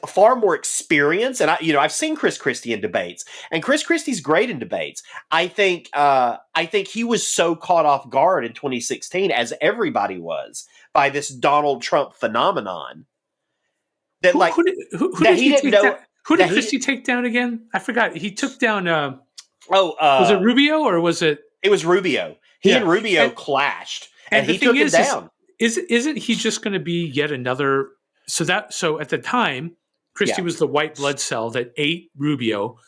far more experience. And I've seen Chris Christie in debates, and Chris Christie's great in debates. I think he was so caught off guard in 2016, as everybody was, by this Donald Trump phenomenon. That
who did Christie take down again? I forgot. He took down. Was it Rubio or was it?
It was Rubio. He and Rubio clashed, and he took him down.
Isn't he just going to be yet another? So at the time, Christie was the white blood cell that ate Rubio,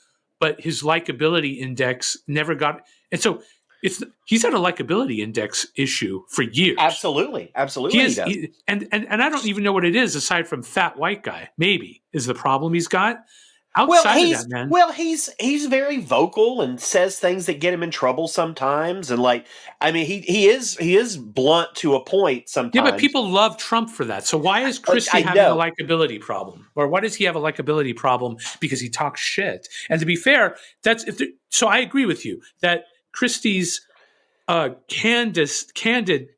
but his likability index never got. And so he's had a likability index issue for years.
Absolutely. He does.
And I don't even know what it is aside from fat white guy. Maybe is the problem he's got. Outside of that, man.
Well, he's very vocal and says things that get him in trouble sometimes, and he is blunt to a point sometimes.
Yeah, but people love Trump for that. So why is Christie having a likability problem, or why does he have a likability problem? Because he talks shit. And to be fair, so I agree with you that Christie's candid.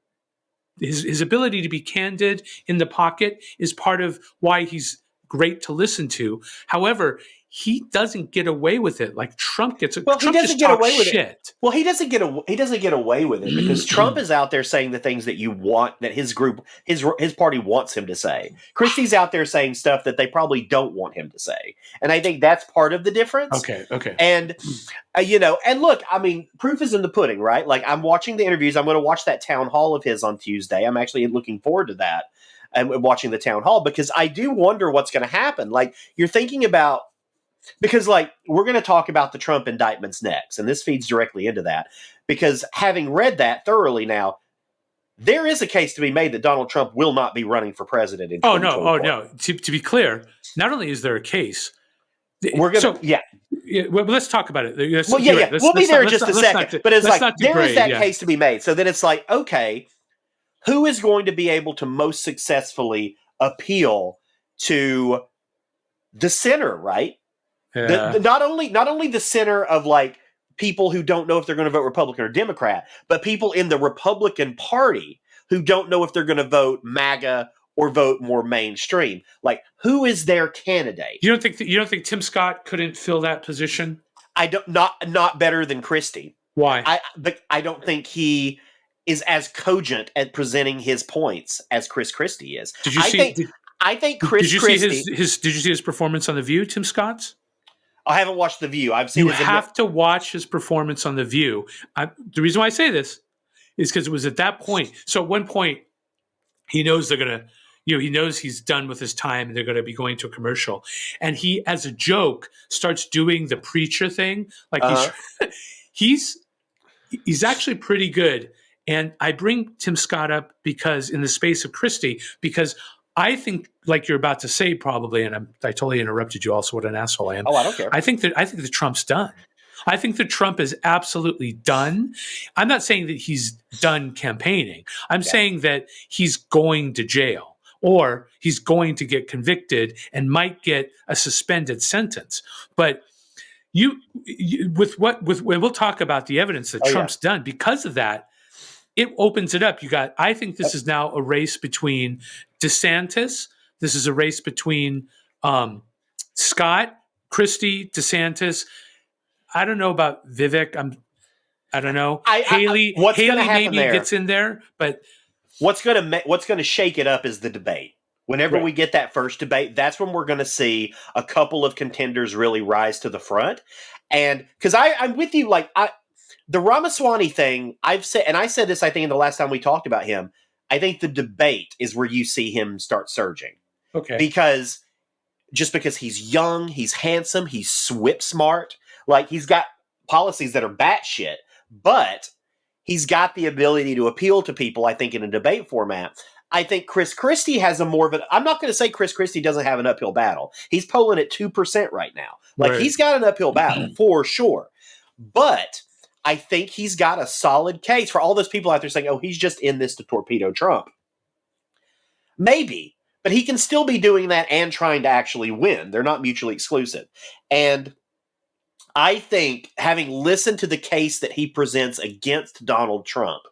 His ability to be candid in the pocket is part of why he's great to listen to. However, he doesn't get away with it like Trump gets. Trump just talks shit.
Well, he doesn't get away with it because Trump is out there saying the things that you want, that his group, his party wants him to say. Christie's out there saying stuff that they probably don't want him to say, and I think that's part of the difference.
Okay.
And and look, I mean, proof is in the pudding, right? Like, I'm watching the interviews. I'm going to watch that town hall of his on Tuesday. I'm actually looking forward to that. And watching the town hall, because I do wonder what's going to happen. Like, you're thinking about, because like, we're going to talk about the Trump indictments next, and this feeds directly into that, because having read that thoroughly now, there is a case to be made that Donald Trump will not be running for president in 2024.
No. To be clear, not only is there a case,
we're going to,
well, let's talk about it.
We'll be there in just a second. But it's like, there is that case to be made. So then it's like, okay, who is going to be able to most successfully appeal to the center, right?
Yeah.
Not only the center of like people who don't know if they're going to vote Republican or Democrat, but people in the Republican Party who don't know if they're going to vote MAGA or vote more mainstream. Like, who is their candidate?
You don't think Tim Scott couldn't fill that position?
I don't not better than Christie.
Why?
I don't think he is as cogent at presenting his points as Chris Christie is.
Did you see?
I think Chris Christie.
Did you see his performance on The View, Tim Scott's?
I haven't watched The View. I've seen.
You have to watch his performance on The View. The reason why I say this is because it was at that point. So at one point, he knows they're gonna. He knows he's done with his time and they're going to be going to a commercial. And he, as a joke, starts doing the preacher thing. Like he's actually pretty good. And I bring Tim Scott up because in the space of Christie, because I think, like you're about to say probably, and I totally interrupted you also, what an asshole I am.
Oh, I don't care.
I think that Trump's done. I think that Trump is absolutely done. I'm not saying that he's done campaigning. I'm saying that he's going to jail or he's going to get convicted and might get a suspended sentence. But we'll talk about the evidence that Trump's done because of that. It opens it up. I think this is now a race between DeSantis. This is a race between Scott, Christie, DeSantis. I don't know about Vivek. I don't know. Haley maybe gets in there, but
what's going to shake it up is the debate. Whenever we get that first debate, that's when we're going to see a couple of contenders really rise to the front. And because I'm with you, like the Ramaswamy thing, I said this, I think, in the last time we talked about him. I think the debate is where you see him start surging. Okay. Because he's young, he's handsome, he's whip smart. Like, he's got policies that are batshit, but he's got the ability to appeal to people, I think, in a debate format. I think Chris Christie has I'm not going to say Chris Christie doesn't have an uphill battle. He's polling at 2% right now. Like, he's got an uphill battle for sure. But I think he's got a solid case for all those people out there saying, oh, he's just in this to torpedo Trump. Maybe, but he can still be doing that and trying to actually win. They're not mutually exclusive. And I think, having listened to the case that he presents against Donald Trump,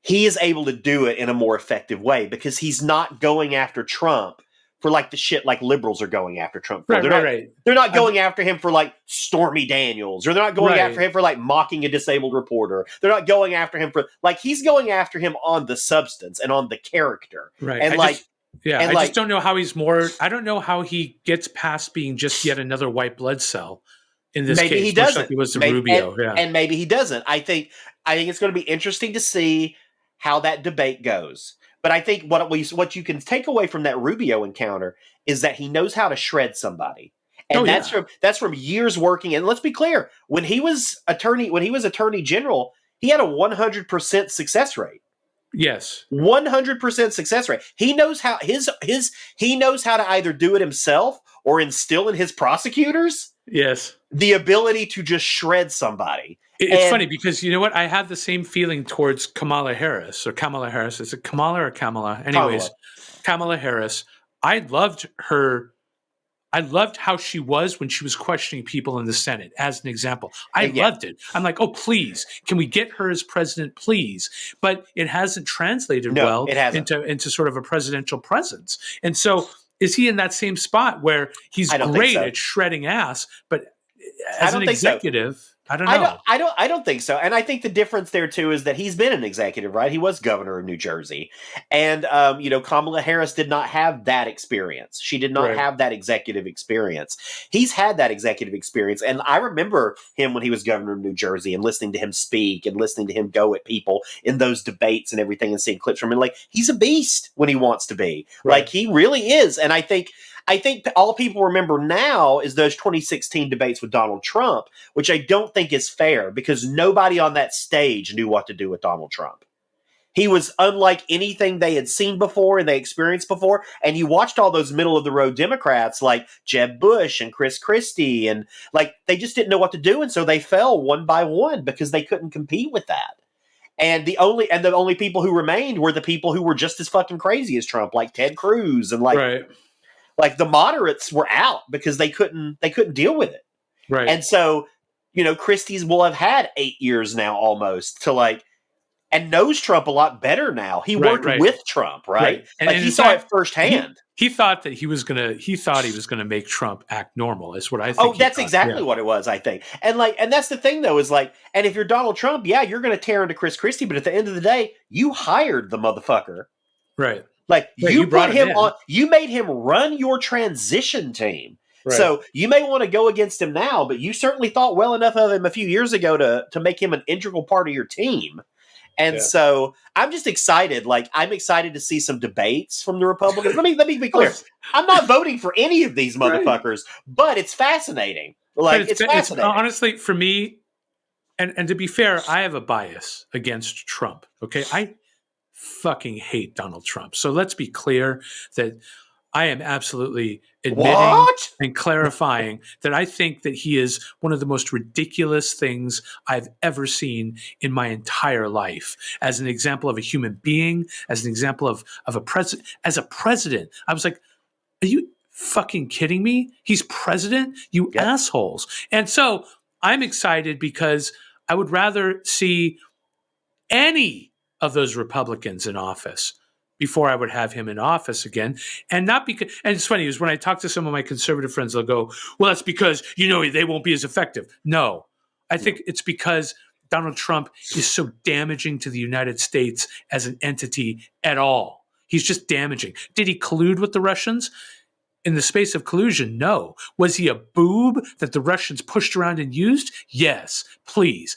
he is able to do it in a more effective way because he's not going after Trump for like the shit like liberals are going after Trump for. They're not going after him for like Stormy Daniels, or they're not going after him for like mocking a disabled reporter. They're not going after him for like, he's going after him on the substance and on the character. Right. And I
just don't know how I don't know how he gets past being just yet another white blood cell. In this
maybe
case,
he doesn't.
Like he was Rubio,
and maybe he doesn't. I think it's going to be interesting to see how that debate goes. But I think what you can take away from that Rubio encounter is that he knows how to shred somebody, and that's from years working. And let's be clear: when he was attorney general, he had a 100% success rate.
Yes,
100% success rate. He knows how he knows how to either do it himself or instill in his prosecutors.
Yes,
the ability to just shred somebody.
It's funny because you know what? I have the same feeling towards Kamala Harris. Is it Kamala or Kamala? Anyways, Kamala Harris. I loved her. I loved how she was when she was questioning people in the Senate, as an example. I loved it. I'm like, oh, please, can we get her as president, please? But it hasn't translated into sort of a presidential presence. And so is he in that same spot where he's great at shredding ass, but as an executive... I don't know.
I don't think so. And I think the difference there too is that he's been an executive, right? He was governor of New Jersey. And Kamala Harris did not have that experience. She did not have that executive experience. He's had that executive experience. And I remember him when he was governor of New Jersey and listening to him speak and listening to him go at people in those debates and everything and seeing clips from him. Like, he's a beast when he wants to be. Right. Like, he really is. And I think all people remember now is those 2016 debates with Donald Trump, which I don't think is fair because nobody on that stage knew what to do with Donald Trump. He was unlike anything they had seen before and they experienced before. And you watched all those middle of the road Democrats like Jeb Bush and Chris Christie, and like they just didn't know what to do. And so they fell one by one because they couldn't compete with that. And the only people who remained were the people who were just as fucking crazy as Trump, like Ted Cruz and like the moderates were out because they couldn't deal with it. Right. And so, Christie's will have had 8 years now almost to and knows Trump a lot better now. He worked with Trump, right?
And,
like
and
he saw
fact,
it firsthand.
He thought that he thought he was gonna make Trump act normal. Is what I think.
Oh, that's exactly what it was, I think. And that's the thing though, is like, and if you're Donald Trump, yeah, you're gonna tear into Chris Christie, but at the end of the day, you hired the motherfucker.
Right.
Like you brought him on, you made him run your transition team. Right. So you may want to go against him now, but you certainly thought well enough of him a few years ago to make him an integral part of your team. And so I'm just excited. Like, I'm excited to see some debates from the Republicans. Let me be clear. I'm not voting for any of these motherfuckers, but it's fascinating. Like, it's fascinating.
It's honestly, for me, and to be fair, I have a bias against Trump. Okay, I fucking hate Donald Trump. So let's be clear that I am absolutely admitting and clarifying that I think that he is one of the most ridiculous things I've ever seen in my entire life. As an example of a human being, as an example of a president, as a president, I was like, are you fucking kidding me? He's president? You assholes. And so I'm excited because I would rather see any of those Republicans in office before I would have him in office again. And not because, and it's funny, is when I talk to some of my conservative friends, they'll go, well, that's because, they won't be as effective. No, I think it's because Donald Trump is so damaging to the United States as an entity at all. He's just damaging. Did he collude with the Russians? In the space of collusion, no. Was he a boob that the Russians pushed around and used? Yes, please.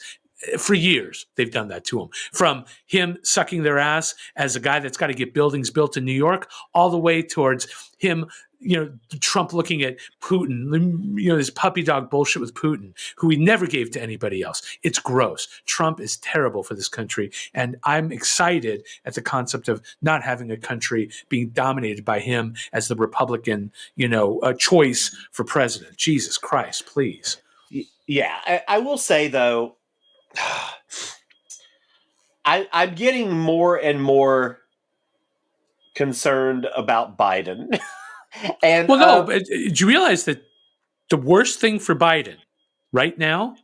For years, they've done that to him. From him sucking their ass as a guy that's got to get buildings built in New York, all the way towards him, Trump looking at Putin, this puppy dog bullshit with Putin, who he never gave to anybody else. It's gross. Trump is terrible for this country. And I'm excited at the concept of not having a country being dominated by him as the Republican, choice for president. Jesus Christ, please.
Yeah, I will say, though, I'm getting more and more concerned about Biden. And
but do you realize that the worst thing for Biden right now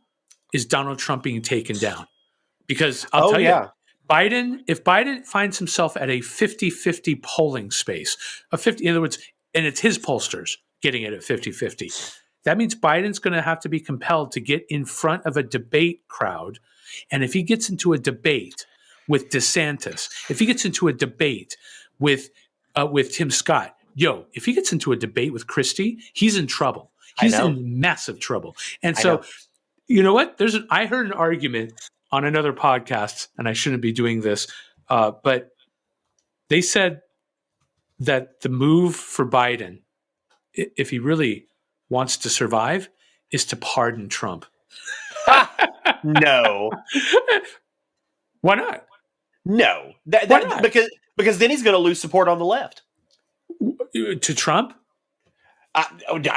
is Donald Trump being taken down? Because I'll tell you, if Biden finds himself at a 50-50 polling space, in other words, and it's his pollsters getting it at 50-50, that means Biden's going to have to be compelled to get in front of a debate crowd. And if he gets into a debate with DeSantis, if he gets into a debate with Tim Scott, if he gets into a debate with Christie, he's in trouble. He's in massive trouble. And so, you know what? I heard an argument on another podcast, and I shouldn't be doing this, but they said that the move for Biden, if he really wants to survive, is to pardon Trump.
No.
Why not?
No. Why not? Because then he's going to lose support on the left.
To Trump?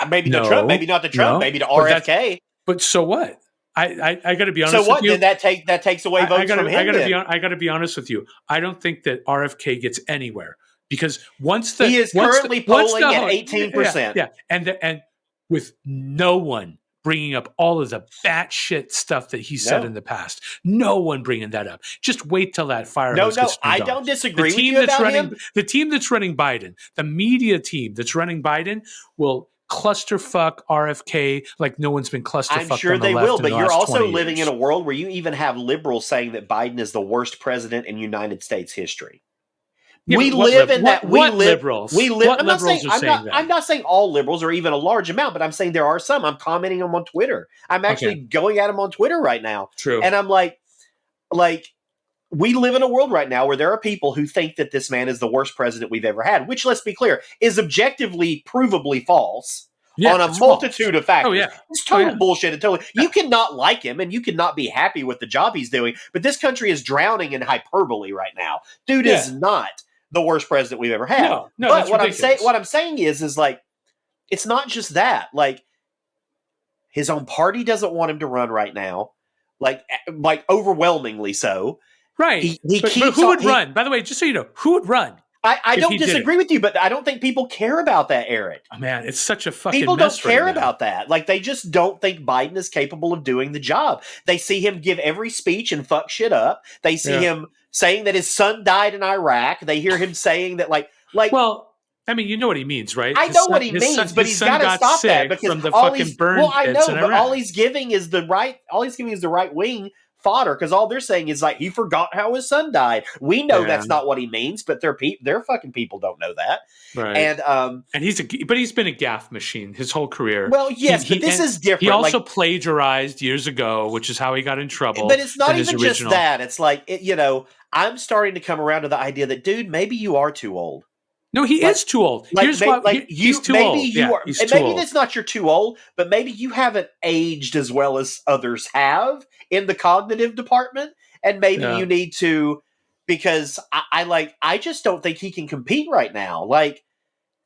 Maybe to Trump, maybe not to Trump, maybe to RFK.
But so what? I got to be honest with you.
So what? Then that takes away votes from him.
I got to be honest with you. I don't think that RFK gets anywhere because
he is currently polling at 18%.
Yeah. And with no one bringing up all of the batshit stuff that he said in the past. No one bringing that up. Just wait till that fire hose gets turned on.
Don't disagree with you about him.
The team that's running Biden, the media team that's running Biden will clusterfuck RFK like no one's been clusterfucked.
I'm sure
on the
they
left
will, but you're also living
years.
in a world where you even have liberals saying that Biden is the worst president in United States history.
Yeah,
we live in that.
What liberals?
I'm not saying all liberals or even a large amount, but I'm saying there are some. I'm commenting them on Twitter. I'm actually going at them on Twitter right now.
True.
And I'm like, we live in a world right now where there are people who think that this man is the worst president we've ever had, which, let's be clear, is objectively, provably false. On a multitude of factors.
Oh, yeah.
It's total bullshit. And totally, you cannot like him and you cannot be happy with the job he's doing, but this country is drowning in hyperbole right now. Dude is not the worst president we've ever had.
No,
but what I'm saying is like, it's not just that. Like, his own party doesn't want him to run right now. Like overwhelmingly so.
Right. But who would run? By the way, just so you know, who would run?
I don't disagree with you, but I don't think people care about that, Erik.
Oh, man, it's such a fucking
people
mess
don't care about that. Like, they just don't think Biden is capable of doing the job. They see him give every speech and fuck shit up. They see him saying that his son died in Iraq. They hear him saying that like.
Well, I mean, you know what he means, right?
I know what he means, but he's got to stop that because
from the fucking burn pits in Iraq.
All he's giving is the right wing fodder because all they're saying is like he forgot how his son died. We know that's not what he means, but their fucking people don't know that.
Right.
And
he's been a gaffe machine his whole career.
Well, yes, but this is different.
He also plagiarized years ago, which is how he got in trouble.
But it's not even just that. It's like I'm starting to come around to the idea that, dude, maybe you are too old.
No, he is too old. He's too old.
Maybe that's not you're too old, but maybe you haven't aged as well as others have in the cognitive department, and maybe you need to, because I just don't think he can compete right now. Like,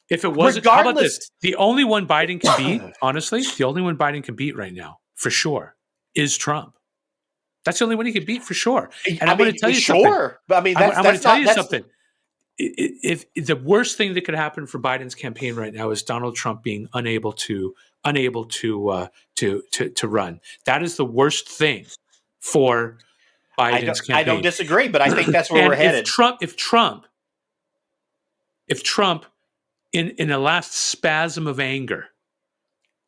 if it wasn't, how about this? The only one Biden can beat, honestly, the only one Biden can beat right now, for sure, is Trump. That's the only one he can beat for sure. And I'm going to tell you something. Sure, but I mean, I'm going to tell you something. If the worst thing that could happen for Biden's campaign right now is Donald Trump being unable to run. That is the worst thing for Biden's campaign.
I don't disagree, but I think that's where we're headed.
If Trump in a last spasm of anger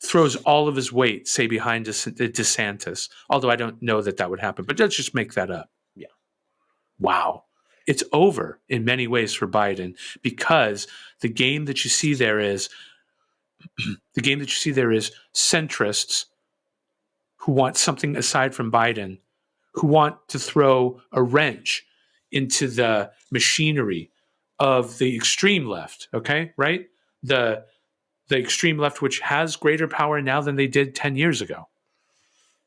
throws all of his weight, say, behind DeSantis, although I don't know that would happen, but let's just make that up.
Yeah.
Wow. It's over in many ways for Biden, because the game that you see there is centrists who want something aside from Biden, who want to throw a wrench into the machinery of the extreme left. Okay, right? The extreme left, which has greater power now than they did 10 years ago.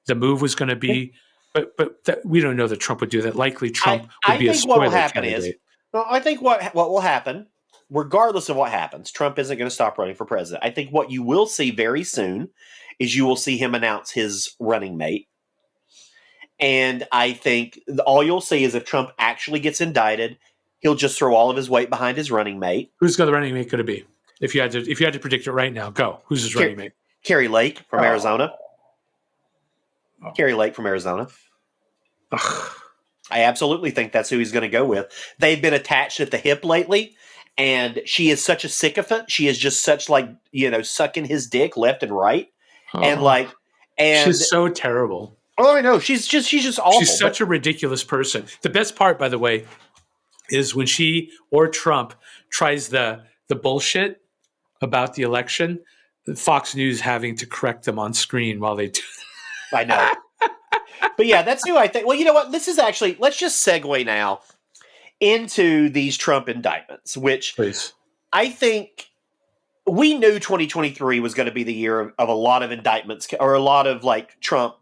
The move was going to be. But we don't know that Trump would do that. Likely Trump would be a spoiler candidate.
I think what will happen, regardless of what happens, Trump isn't going to stop running for president. I think what you will see very soon is you will see him announce his running mate. And I think all you'll see is if Trump actually gets indicted, he'll just throw all of his weight behind his running mate.
Who's the running mate going to be? If you had to predict it right now, go. Who's his running mate?
Carrie Lake from Arizona. Carrie Lake from Arizona. I absolutely think that's who he's going to go with. They've been attached at the hip lately, and she is such a sycophant. She is just such sucking his dick left and right, and
she's so terrible.
Oh, I know. She's just awful.
She's such a ridiculous person. The best part, by the way, is when she or Trump tries the bullshit about the election, Fox News having to correct them on screen while they do.
I know. But yeah, that's who I think. Well, you know what? This is actually, let's just segue now into these Trump indictments, which I think we knew 2023 was going to be the year of a lot of indictments, or a lot of Trump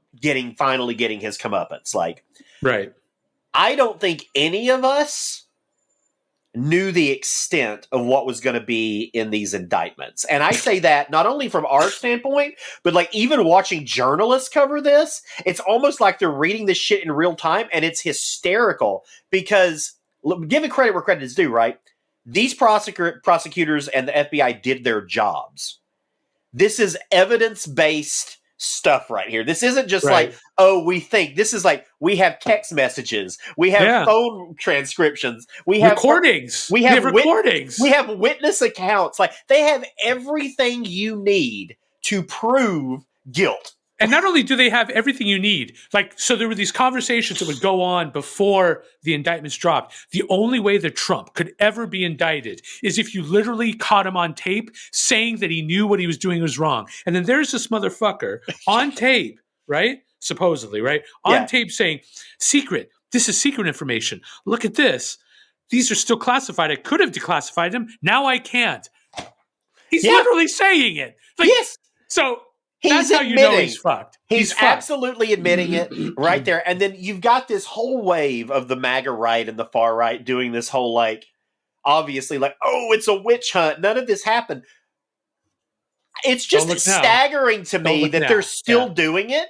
finally getting his comeuppance.
Right.
I don't think any of us knew the extent of what was going to be in these indictments. And I say that not only from our standpoint, but even watching journalists cover this, it's almost like they're reading this shit in real time, and it's hysterical because, give it credit where credit is due, right? These prosecutors and the FBI did their jobs. This is evidence-based stuff right here. This isn't just we think. This is we have text messages, we have phone transcriptions, we have
recordings,
we have
recordings,
we have witness accounts. They have everything you need to prove guilt.
And not only do they have everything you need, so there were these conversations that would go on before the indictments dropped. The only way that Trump could ever be indicted is if you literally caught him on tape saying that he knew what he was doing was wrong. And then there's this motherfucker on tape, right? Supposedly, right? On tape saying, secret, this is secret information. Look at this. These are still classified. I could have declassified them. Now I can't. He's literally saying it.
Yes.
So... That's how you know he's fucked.
He's absolutely admitting it right there. And then you've got this whole wave of the MAGA right and the far right doing this whole obviously it's a witch hunt. None of this happened. It's just staggering to me that they're still doing it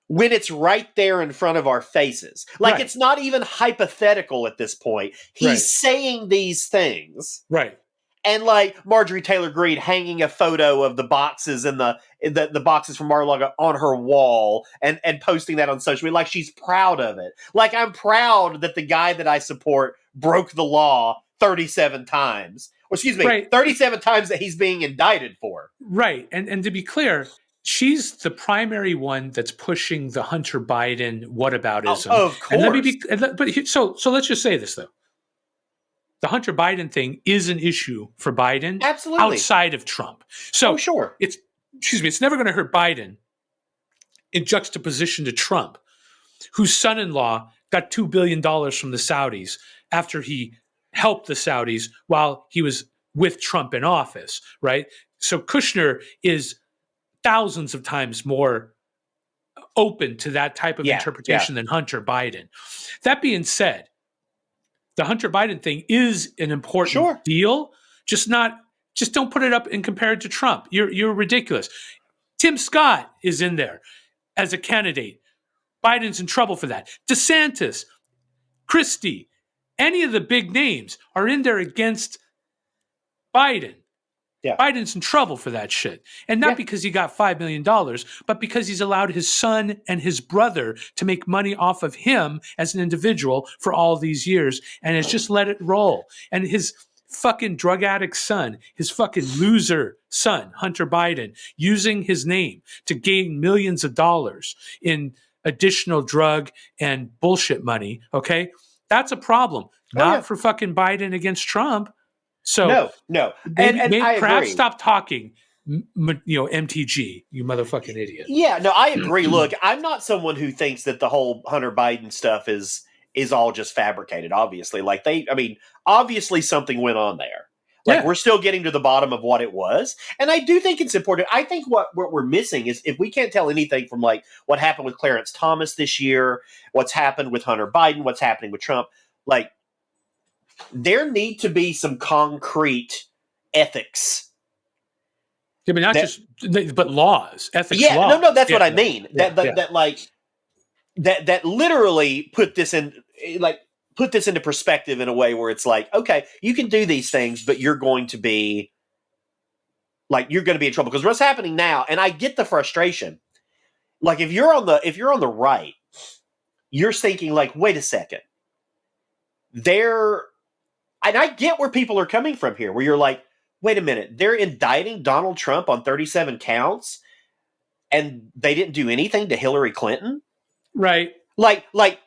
when it's right there in front of our faces. It's not even hypothetical at this point. He's saying these things.
Right.
And like Marjorie Taylor Greene hanging a photo of the boxes and the boxes from Mar-a-Lago on her wall and posting that on social media, like she's proud of it. Like, I'm proud that the guy that I support broke the law 37 times. Or excuse me, right. 37 times that he's being indicted for.
Right. And to be clear, she's the primary one that's pushing the Hunter Biden whataboutism.
Oh, of course.
So let's just say this though. The Hunter Biden thing is an issue for Biden.
Absolutely.
Outside of Trump. So
sure.
It's never going to hurt Biden in juxtaposition to Trump, whose son-in-law got $2 billion from the Saudis after he helped the Saudis while he was with Trump in office, right? So Kushner is thousands of times more open to that type of interpretation than Hunter Biden. That being said, the Hunter Biden thing is an important deal. Just don't put it up and compare it to Trump. You're ridiculous. Tim Scott is in there as a candidate. Biden's in trouble for that. DeSantis, Christie, any of the big names are in there against Biden.
Yeah.
Biden's in trouble for that shit. And not because he got $5 million, but because he's allowed his son and his brother to make money off of him as an individual for all these years and has just let it roll. And his fucking drug addict son, his fucking loser son, Hunter Biden, using his name to gain millions of dollars in additional drug and bullshit money, okay? That's a problem. Not for fucking Biden against Trump. So
no.
Maybe
I
perhaps
agree.
Stop talking, MTG, you motherfucking idiot.
Yeah, no, I agree. Look, I'm not someone who thinks that the whole Hunter Biden stuff is all just fabricated, obviously. Like obviously something went on there. Like we're still getting to the bottom of what it was. And I do think it's important. I think what we're missing is if we can't tell anything from like what happened with Clarence Thomas this year, what's happened with Hunter Biden, what's happening with Trump, like there need to be some concrete ethics.
Yeah, but but laws, ethics.
Yeah,
laws.
No, that's what I mean. That literally put this into perspective in a way where it's like, okay, you can do these things, but you're going to be in trouble because what's happening now, and I get the frustration. Like if you're on the right, you're thinking like, wait a second, and I get where people are coming from here, where you're like, wait a minute, they're indicting Donald Trump on 37 counts and they didn't do anything to Hillary Clinton?
Right.
Like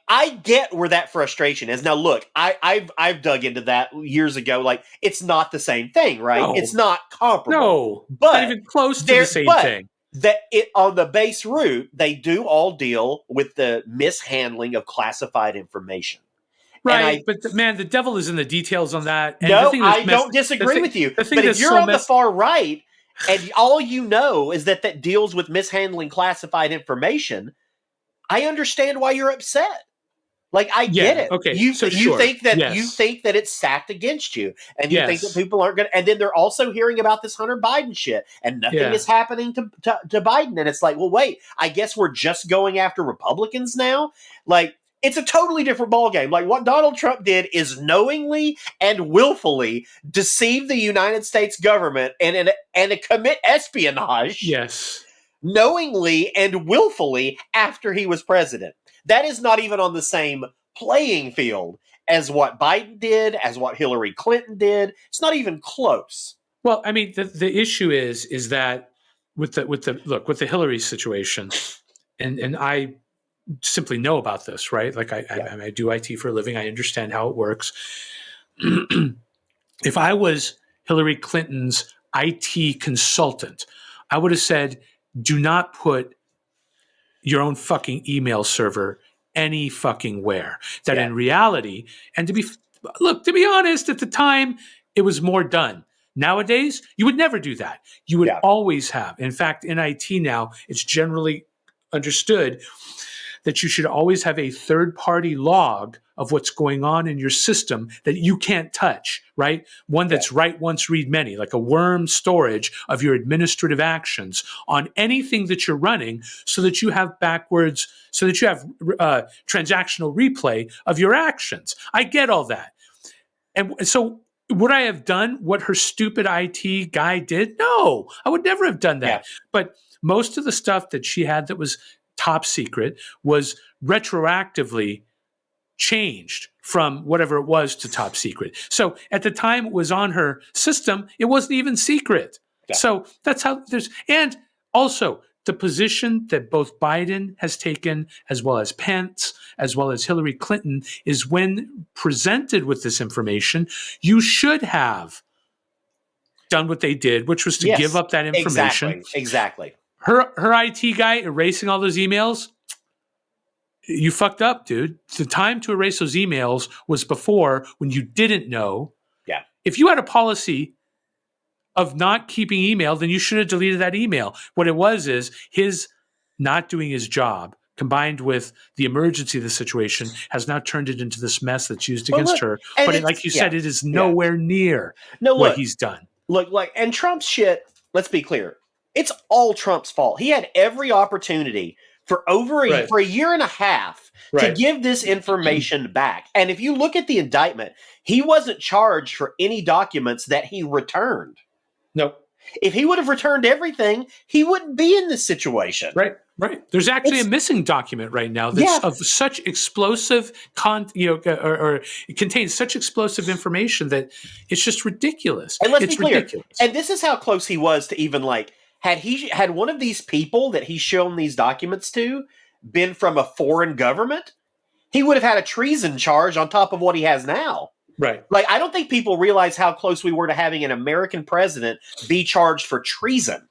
I get where that frustration is. Now look, I've dug into that years ago. Like it's not the same thing, right?
No.
It's not comparable.
No,
but
not even close to the same thing.
That on the base root, they do all deal with the mishandling of classified information.
Right, but the devil is in the details on that.
And I don't disagree with you. But if you're on the far right and all you know is that deals with mishandling classified information, I understand why you're upset. Like I get it.
Okay,
you think that it's stacked against you, and you think that people aren't going to. And then they're also hearing about this Hunter Biden shit, and nothing is happening to Biden. And it's like, well, wait, I guess we're just going after Republicans now. Like it's a totally different ballgame. Like what Donald Trump did is knowingly and willfully deceive the United States government and commit espionage.
Yes.
Knowingly and willfully after he was president. That is not even on the same playing field as what Biden did, as what Hillary Clinton did. It's not even close.
Well, I mean, the issue is that with the Hillary situation, and I simply know about this, right? Like I do IT for a living. I understand how it works. If I was Hillary Clinton's IT consultant, I would have said, do not put your own fucking email server any fucking where. That in reality, and to be honest, at the time, it was more done. Nowadays, you would never do that. You would always have. In fact, in IT now, it's generally understood that you should always have a third-party log of what's going on in your system that you can't touch, right? One that's write once, read many, like a worm storage of your administrative actions on anything that you're running so that you have transactional replay of your actions. I get all that. And so would I have done what her stupid IT guy did? No, I would never have done that.
Yeah.
But most of the stuff that she had that was top secret was retroactively changed from whatever it was to top secret. So at the time it was on her system, it wasn't even secret. Yeah. So that's how and also the position that both Biden has taken, as well as Pence, as well as Hillary Clinton, is when presented with this information, you should have done what they did, which was to give up that information.
Exactly.
Her IT guy erasing all those emails, you fucked up, dude. The time to erase those emails was before, when you didn't know.
Yeah.
If you had a policy of not keeping email, then you should have deleted that email. What it was is his not doing his job, combined with the emergency of the situation, has now turned it into this mess that's used against her. But like you said, it is nowhere near what he's done.
Look, and Trump's shit, let's be clear, it's all Trump's fault. He had every opportunity for for a year and a half to give this information back. And if you look at the indictment, he wasn't charged for any documents that he returned.
No.
If he would have returned everything, he wouldn't be in this situation.
Right. There's actually a missing document right now that's of such explosive or it contains such explosive information that it's just ridiculous.
And let's
be
clear.
Ridiculous.
And this is how close he was to even had one of these people that he's shown these documents to been from a foreign government, he would have had a treason charge on top of what he has now.
Right.
I don't think people realize how close we were to having an American president be charged for treason.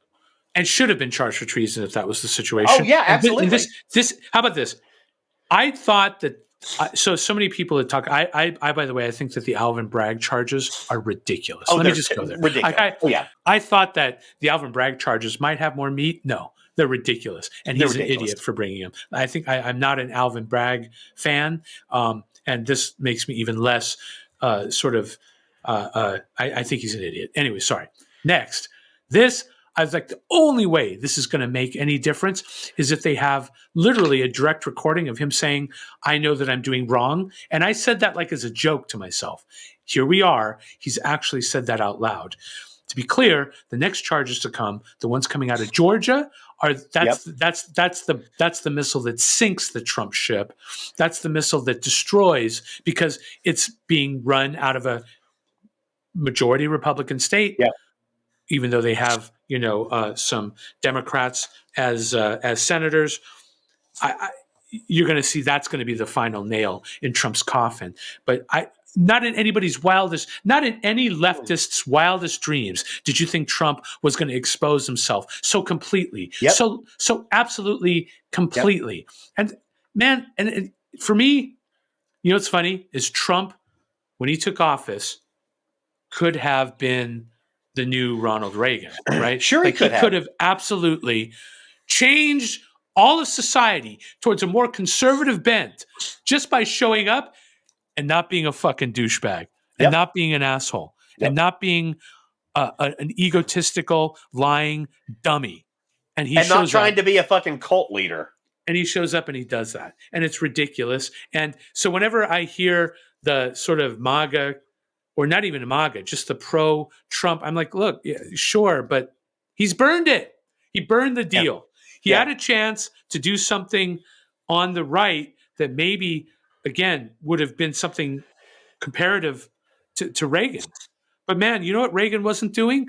And should have been charged for treason if that was the situation.
Oh, yeah, absolutely.
And this, how about this? I thought that, so many people that talk, I by the way, I think that the Alvin Bragg charges are ridiculous. Let me just go there.
Ridiculous.
I thought that the Alvin Bragg charges might have more meat. No, they're ridiculous. And he's an idiot for bringing them. I think I'm not an Alvin Bragg fan. And this makes me even less I think he's an idiot. Anyway, sorry. Next, I was like, the only way this is going to make any difference is if they have literally a direct recording of him saying, I know that I'm doing wrong. And I said that like as a joke to myself. Here we are. He's actually said that out loud. To be clear, the next charges to come, the ones coming out of Georgia, that's the missile that sinks the Trump ship. That's the missile that destroys, because it's being run out of a majority Republican state.
Yeah.
Even though they have, some Democrats as senators, you're going to see that's going to be the final nail in Trump's coffin. But not in any leftist's wildest dreams did you think Trump was going to expose himself so completely, so absolutely completely. And man, and for me, what's funny is Trump, when he took office, could have been the new Ronald Reagan, right?
Sure, he could
have absolutely changed all of society towards a more conservative bent just by showing up and not being a fucking douchebag, and not being an asshole, and not being an egotistical, lying dummy. And
not trying to be a fucking cult leader.
And he shows up and he does that. And it's ridiculous. And so whenever I hear the sort of MAGA, or not even MAGA, just the pro-Trump, I'm like, look, yeah, sure, but he's burned it. He burned the deal. He had a chance to do something on the right that maybe, again, would have been something comparative to Reagan. But man, you know what Reagan wasn't doing?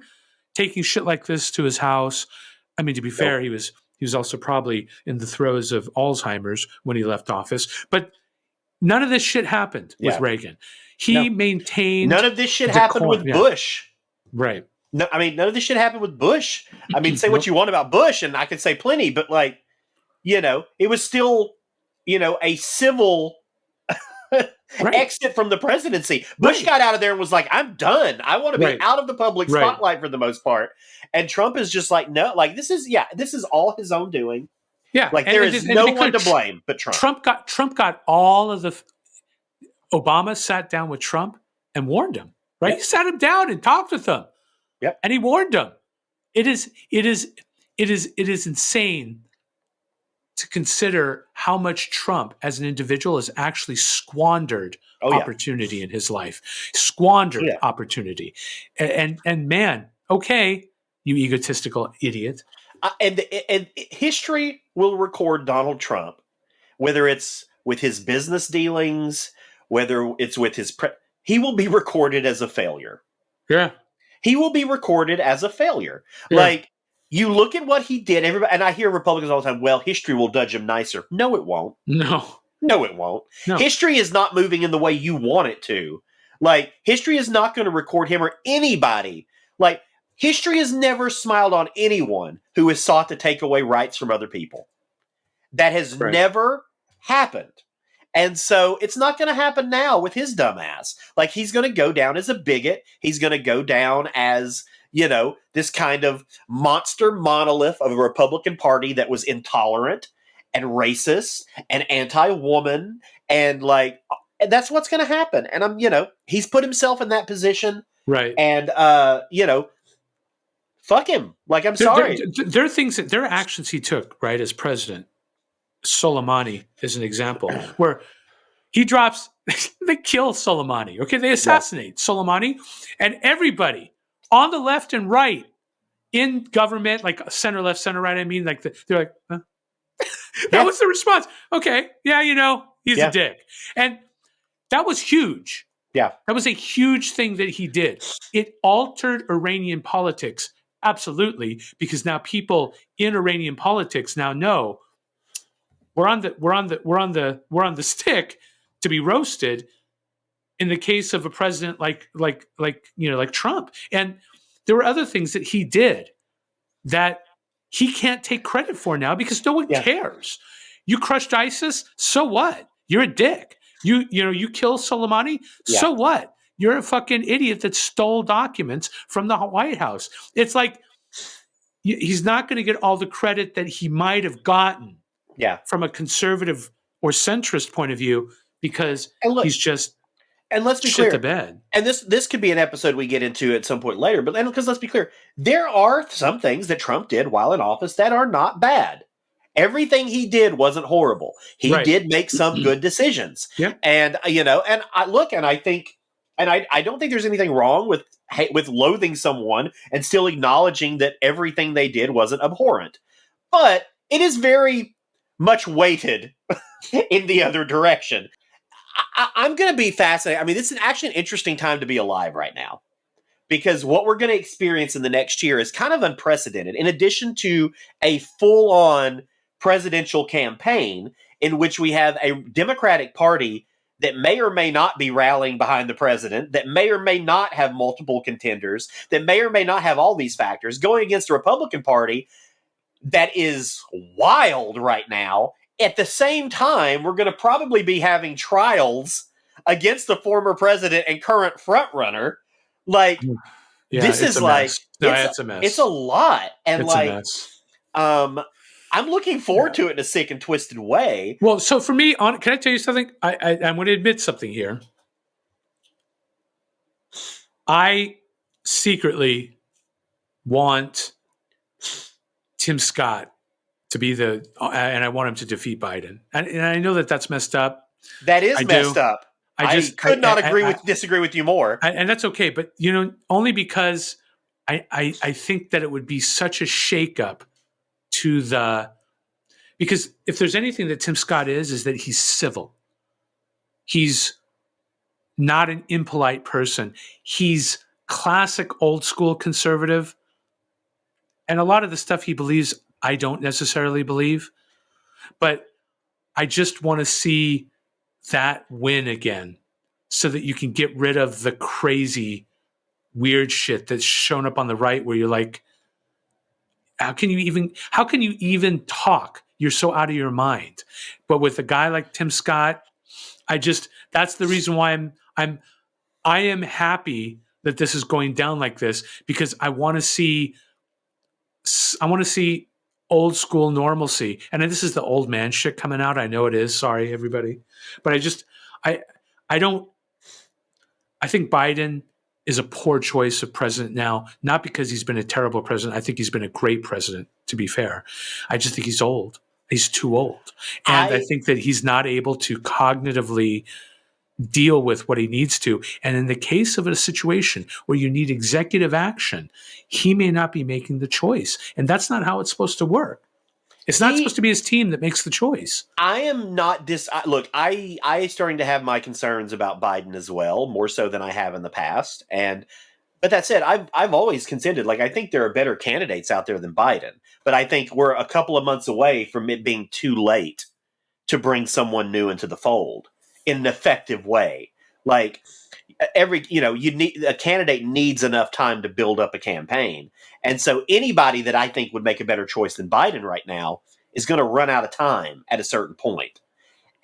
Taking shit like this to his house. I mean, to be fair, he was also probably in the throes of Alzheimer's when he left office. But none of this shit happened with Reagan. He maintained.
None of this shit happened with Bush.
Right.
No, I mean, none of this shit happened with Bush. I mean, say what you want about Bush, and I could say plenty, but it was still, a civil exit from the presidency. Bush got out of there and was like, I'm done. I want to be out of the public spotlight for the most part. And Trump is just like, no, this is all his own doing.
Yeah.
There is no one to blame but Trump.
Trump got all of the. Obama sat down with Trump and warned him. Right. He sat him down and talked with him.
Yep.
And he warned him. It is insane to consider how much Trump as an individual has actually squandered opportunity in his life, squandered opportunity. And man, okay, you egotistical idiot.
And history will record Donald Trump, whether it's with his business dealings, whether it's with his he will be recorded as a failure.
Yeah.
He will be recorded as a failure. Yeah. Like, you look at what he did, everybody, and I hear Republicans all the time, well, history will judge him nicer. No, it won't.
No,
it won't. No. History is not moving in the way you want it to. Like, history is not going to record him or anybody. Like, history has never smiled on anyone who has sought to take away rights from other people. That has never happened. And so it's not going to happen now with his dumbass. Like, he's going to go down as a bigot. He's going to go down as, this kind of monster monolith of a Republican Party that was intolerant and racist and anti-woman. And that's what's going to happen. And he's put himself in that position.
Right.
And, fuck him. Like, I'm sorry.
There are things there are actions he took, right, as president. Soleimani is an example where he drops, they kill Soleimani. Okay, they assassinate Soleimani, and everybody on the left and right in government, like center left, center right. I mean, they're like, huh? That was the response. Okay, he's a dick, and that was huge.
Yeah,
that was a huge thing that he did. It altered Iranian politics absolutely, because now people in Iranian politics now know. We're on the stick to be roasted in the case of a president like Trump. And there were other things that he did that he can't take credit for now because no one cares. You crushed ISIS, so what? You're a dick. You kill Soleimani, so what? You're a fucking idiot that stole documents from the White House. It's like he's not going to get all the credit that he might have gotten.
Yeah,
from a conservative or centrist point of view, because he's just
let's be
shit
clear.
The bed.
And this could be an episode we get into at some point later. But because let's be clear, there are some things that Trump did while in office that are not bad. Everything he did wasn't horrible. He did make some good decisions.
Yeah,
and I think, and I don't think there's anything wrong with loathing someone and still acknowledging that everything they did wasn't abhorrent. But it is very much weighted in the other direction. I'm going to be fascinated. I mean, this is actually an interesting time to be alive right now, because what we're going to experience in the next year is kind of unprecedented. In addition to a full-on presidential campaign in which we have a Democratic Party that may or may not be rallying behind the president, that may or may not have multiple contenders, that may or may not have all these factors, going against a Republican Party that is wild right now. At the same time, we're going to probably be having trials against the former president and current frontrunner. Like, this is like,
it's a mess.
It's a lot. And
it's a mess.
I'm looking forward to it in a sick and twisted way.
Well, so for me, can I tell you something? I'm going to admit something here. I secretly want Tim Scott to be and I want him to defeat Biden. And I know that that's messed up.
That is messed up. I could not disagree with you more.
And that's okay. But, only because I think that it would be such a shakeup because if there's anything that Tim Scott is that he's civil. He's not an impolite person. He's classic old school conservative. And a lot of the stuff he believes, I don't necessarily believe. But I just want to see that win again so that you can get rid of the crazy, weird shit that's shown up on the right where you're like, how can you even talk? You're so out of your mind. But with a guy like Tim Scott, that's the reason why I am happy that this is going down like this, because I want to see old school normalcy. And this is the old man shit coming out. I know it is. Sorry, everybody. But I think Biden is a poor choice of president now, not because he's been a terrible president. I think he's been a great president, to be fair. I just think he's old. He's too old. And I think that he's not able to cognitively deal with what he needs to. And in the case of a situation where you need executive action, he may not be making the choice. And that's not how it's supposed to work. It's not supposed to be his team that makes the choice.
I am not look, I starting to have my concerns about Biden as well, more so than I have in the past. But that said, I've always contended, like, I think there are better candidates out there than Biden. But I think we're a couple of months away from it being too late to bring someone new into the fold in an effective way. Like, you need a candidate needs enough time to build up a campaign. And so anybody that I think would make a better choice than Biden right now is going to run out of time at a certain point.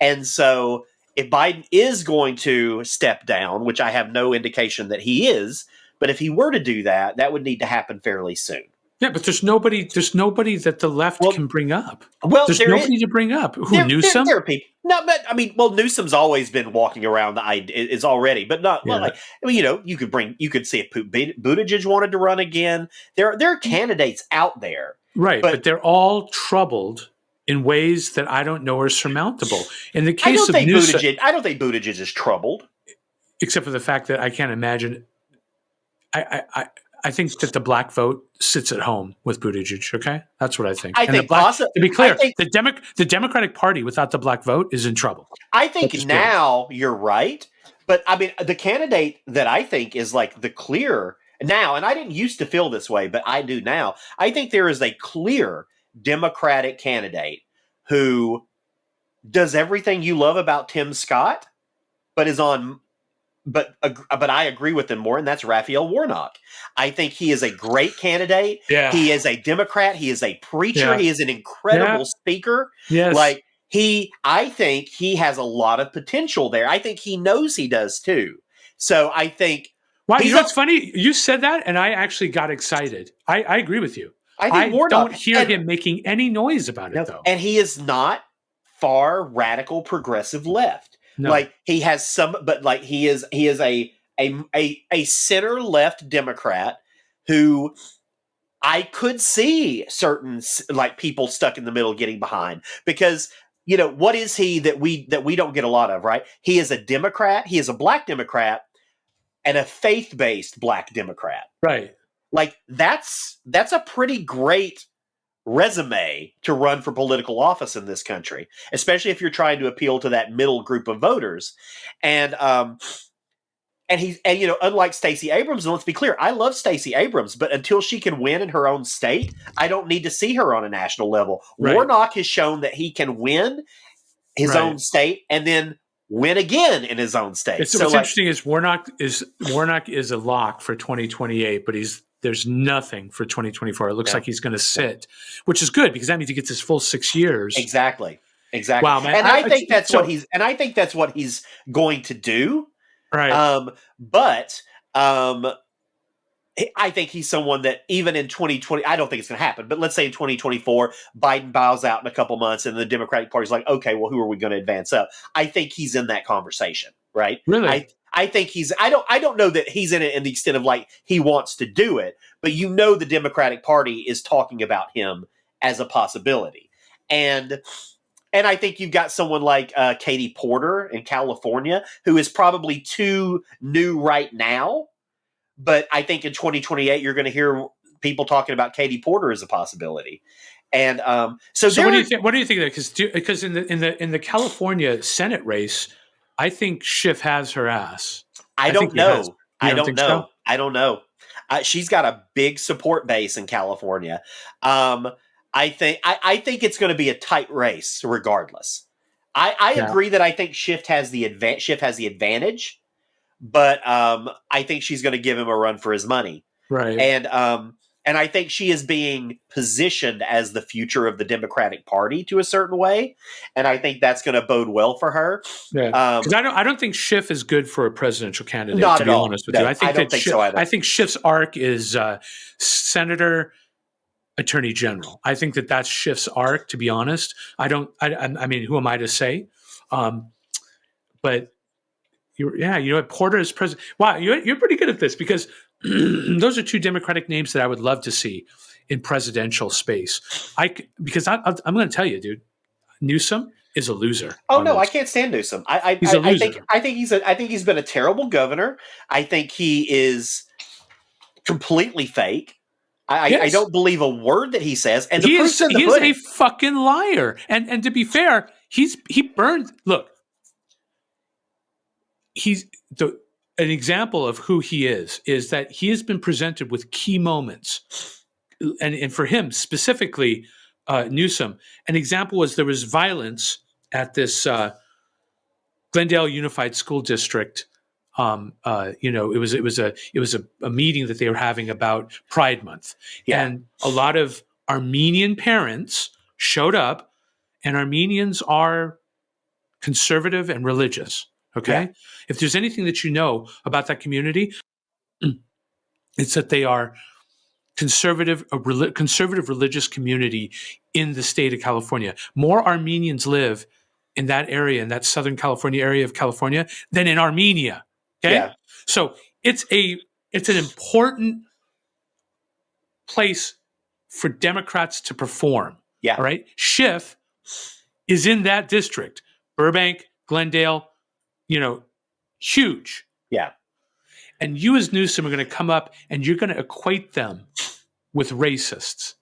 And so if Biden is going to step down, which I have no indication that he is, but if he were to do that, that would need to happen fairly soon.
Yeah, but there's nobody that the left can bring up.
Well,
there's nobody to bring up. Who, Newsom?
There are people. No, but I mean, Newsom's always been walking around is already, but not. Yeah. Well, like, I mean, you could see if Buttigieg wanted to run again. There are candidates out there,
right? But they're all troubled in ways that I don't know are surmountable. In the case of Newsom,
I don't think Buttigieg is troubled,
except for the fact that I can't imagine. I think that the black vote sits at home with Buttigieg. Okay, that's what I think. To be clear, the Democratic Party without the black vote is in trouble.
I think now you're right, but I mean the candidate that I think is like the clear now, and I didn't used to feel this way, but I do now. I think there is a clear Democratic candidate who does everything you love about Tim Scott, but is on. But I agree with him more, and that's Raphael Warnock. I think he is a great candidate.
Yeah.
He is a Democrat. He is a preacher. Yeah. He is an incredible speaker.
Yes.
I think he has a lot of potential there. I think he knows he does too. So I think.
Wow, you know what's funny? You said that, and I actually got excited. I agree with you.
I
don't hear him making any noise about it, though.
And he is not far radical progressive left.
No.
Like he has some, but like he is a center left Democrat who I could see certain like people stuck in the middle getting behind, because what is he that we don't get a lot of, right? He is a Democrat. He is a black Democrat and a faith-based black Democrat.
Right.
Like that's a pretty great resume to run for political office in this country, especially if you're trying to appeal to that middle group of voters. And unlike Stacey Abrams, and let's be clear, I love Stacey Abrams, but until she can win in her own state, I don't need to see her on a national level. Right. Warnock has shown that he can win his own state and then win again in his own state.
What's interesting is Warnock is a lock for 2028, but there's nothing for 2024. It looks like he's going to sit, which is good because that means he gets his full 6 years.
Exactly.
Wow, man.
And I think that's what he's going to do.
Right.
But I think he's someone that even in 2020, I don't think it's going to happen, but let's say in 2024, Biden bows out in a couple months and the Democratic Party's like, okay, well, who are we going to advance up? I think he's in that conversation, right?
Really?
I think I don't know that he's in it in the extent of like he wants to do it, but the Democratic Party is talking about him as a possibility. And I think you've got someone like Katie Porter in California, who is probably too new right now. But I think in 2028, you're going to hear people talking about Katie Porter as a possibility. And so
what do you think? What do you think of that? Because in the California Senate race, I think Schiff has her ass.
I don't know. I don't know. She's got a big support base in California. I think it's going to be a tight race regardless. I agree that I think Schiff has the advantage, but I think she's going to give him a run for his money.
Right.
And I think she is being positioned as the future of the Democratic Party to a certain way, and I think that's going to bode well for her.
Yeah, because I don't think Schiff is good for a presidential candidate.
Not
to
at
be
all.
honest with you, I don't think so either. I think Schiff's arc is Senator, Attorney General. I think that's Schiff's arc. To be honest, I mean, who am I to say? But Porter is president. Wow, you're pretty good at this because those are two Democratic names that I would love to see in presidential space. I'm going to tell you, dude, Newsom is a loser.
Oh no, I can't stand Newsom.
He's a loser.
I think he's been a terrible governor. I think he is completely fake. I don't believe a word that he says, and the proof's in the pudding.
He is a fucking liar. And to be fair, he burned. Look, an example of who he is that he has been presented with key moments, and for him specifically, Newsom. An example was there was violence at this Glendale Unified School District. It was a meeting that they were having about Pride Month, and a lot of Armenian parents showed up, and Armenians are conservative and religious. Okay, if there's anything that you know about that community, it's that they are conservative religious community in the state of California. More Armenians live in that area, in that Southern California area of California, than in Armenia. Okay, so it's an important place for Democrats to perform. All right, Schiff is in that district, Burbank, Glendale, huge.
Yeah,
and you as Newsom are going to come up and you're going to equate them with racists.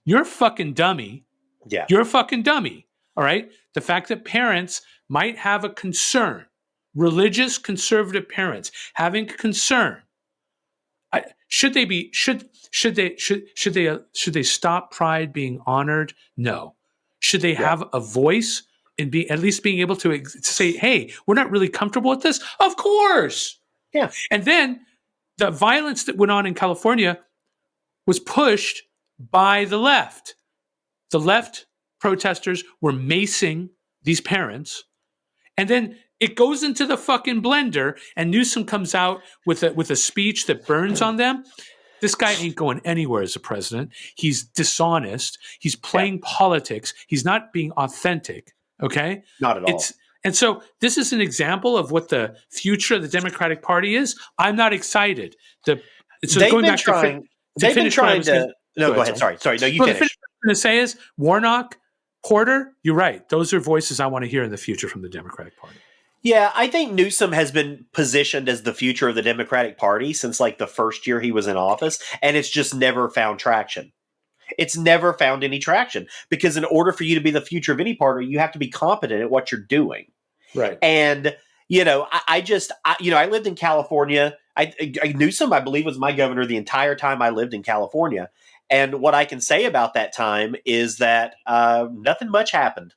You're a fucking dummy.
Yeah,
you're a fucking dummy. All right, the fact that parents might have a concern. Religious conservative parents having a concern. Should they stop Pride being honored? No. Should they have a voice and be at least being able to say, "Hey, we're not really comfortable with this"? Of course.
Yeah.
And then the violence that went on in California was pushed by the left. The left protesters were macing these parents, and then it goes into the fucking blender, and Newsom comes out with a speech that burns on them. This guy ain't going anywhere as a president. He's dishonest. He's playing politics. He's not being authentic. Okay?
Not at all.
And so this is an example of what the future of the Democratic Party is. I'm not excited.
They've been trying to. No, go ahead. Sorry. No, you finish.
What I'm going to say is Warnock, Porter, you're right. Those are voices I want to hear in the future from the Democratic Party.
Yeah, I think Newsom has been positioned as the future of the Democratic Party since like the first year he was in office, and it's just never found traction. It's never found any traction because in order for you to be the future of any party, you have to be competent at what you're doing.
Right.
And, I lived in California. Newsom, I believe, was my governor the entire time I lived in California. And what I can say about that time is that nothing much happened.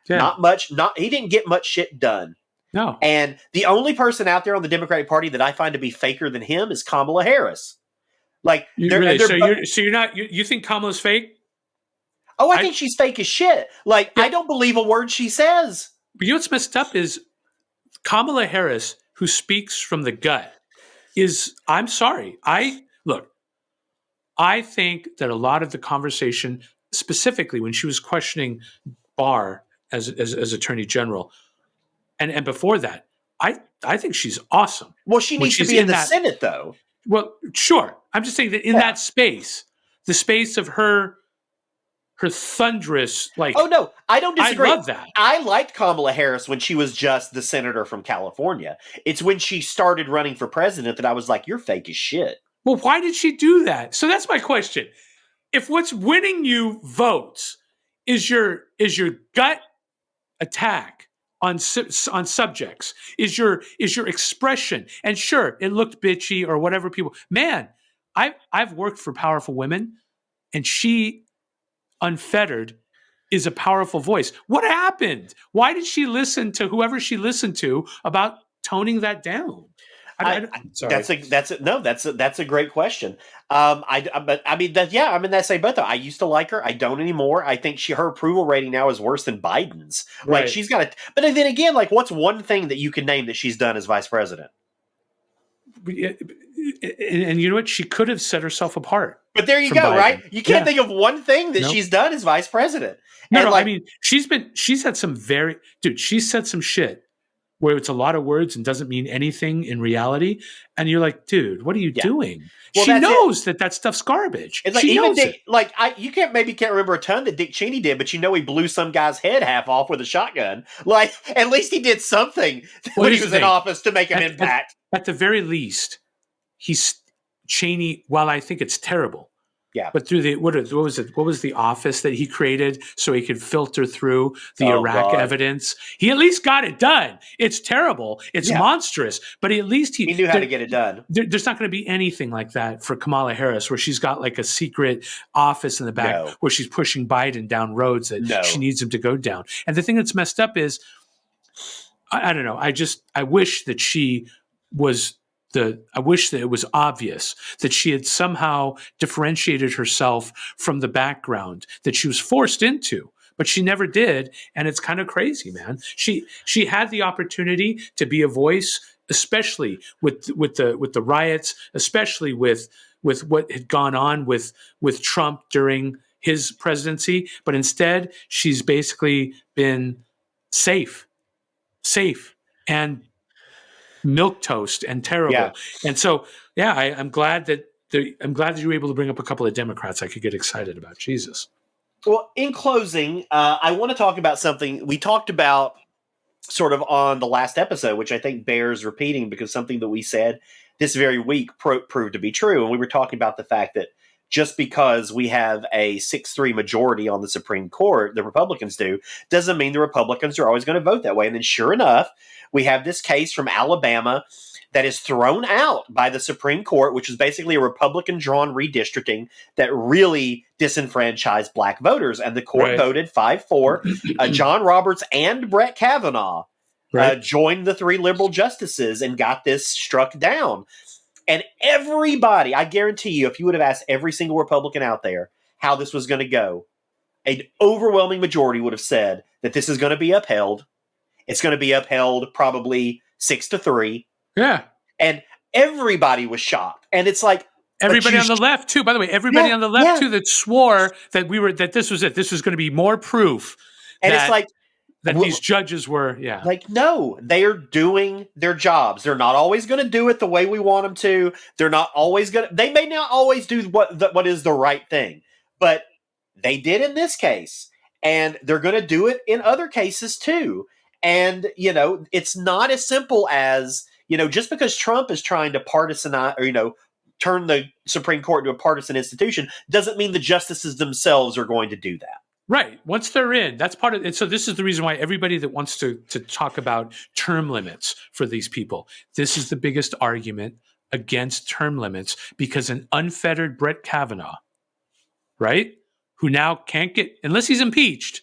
Yeah. Not much. He didn't get much shit done.
No.
And the only person out there on the Democratic Party that I find to be faker than him is Kamala Harris. Like,
you think Kamala's fake?
Oh, I think she's fake as shit. Like, I don't believe a word she says.
But you know what's messed up is Kamala Harris, who speaks from the gut, I'm sorry. I think that a lot of the conversation, specifically when she was questioning Barr as Attorney General, and before that, I think she's awesome.
Well, she needs to be in the Senate, though.
Well, sure. I'm just saying that in that space, the space of her thunderous, like...
Oh, no, I don't disagree.
I love that.
I liked Kamala Harris when she was just the senator from California. It's when she started running for president that I was like, you're fake as shit.
Well, why did she do that? So that's my question. If what's winning you votes is your gut attack on subjects, is your expression, and sure, it looked bitchy or whatever people... Man, I've worked for powerful women, and she, unfettered, is a powerful voice. What happened? Why did she listen to whoever she listened to about toning that down?
Sorry. That's a great question. I'm in that same boat though. I used to like her. I don't anymore. I think her approval rating now is worse than Biden's. Right. Like she's got but then again, like what's one thing that you can name that she's done as vice president?
And you know what? She could have set herself apart.
But there you go, Biden. Right? You can't think of one thing that she's done as vice president.
No, I mean, she's said some shit where it's a lot of words and doesn't mean anything in reality. And you're like, dude, what are you doing? Well, she knows that stuff's garbage.
It's like,
she
even
knows
Dick,
it.
like you can't remember a ton that Dick Cheney did, but he blew some guy's head half off with a shotgun. Like, at least he did something when he was in office to make an impact.
At the very least, Cheney, while I think it's terrible, but through what was it? What was the office that he created so he could filter through the Iraq evidence? He at least got it done. It's terrible. It's monstrous. But at least he
knew how to get it done.
There's not going to be anything like that for Kamala Harris, where she's got like a secret office in the back where she's pushing Biden down roads that she needs him to go down. And the thing that's messed up is, I don't know. I wish that she was. I wish that it was obvious that she had somehow differentiated herself from the background that she was forced into, but she never did. And it's kind of crazy, man. She had the opportunity to be a voice, especially with the riots, especially with what had gone on with Trump during his presidency. But instead, she's basically been safe and milquetoast and terrible. And so, I'm glad that you were able to bring up a couple of Democrats I could get excited about. Jesus.
Well, in closing, I want to talk about something we talked about sort of on the last episode, which I think bears repeating because something that we said this very week proved to be true. And we were talking about the fact that just because we have a 6-3 majority on the Supreme Court, the Republicans do, doesn't mean the Republicans are always going to vote that way. And then sure enough, we have this case from Alabama that is thrown out by the Supreme Court, which is basically a Republican-drawn redistricting that really disenfranchised black voters. And the court voted 5-4. John Roberts and Brett Kavanaugh joined the 3 liberal justices and got this struck down. And everybody, I guarantee you, if you would have asked every single Republican out there how this was going to go, an overwhelming majority would have said that this is going to be upheld. It's going to be upheld probably 6-3.
Yeah.
And everybody was shocked. And it's like,
everybody on the left too, by the way, everybody on the left too that swore that this was it. This was going to be more proof.
And it's like,
that these judges were,
like, no, they are doing their jobs. They're not always going to do it the way we want them to. They're not always going to, they may not always do what is the right thing, but they did in this case, and they're going to do it in other cases too. And, it's not as simple as, just because Trump is trying to partisanize or, turn the Supreme Court into a partisan institution doesn't mean the justices themselves are going to do that.
Right. Once they're in, that's part of it. So this is the reason why everybody that wants to talk about term limits for these people, this is the biggest argument against term limits, because an unfettered Brett Kavanaugh, right, who now can't get, unless he's impeached,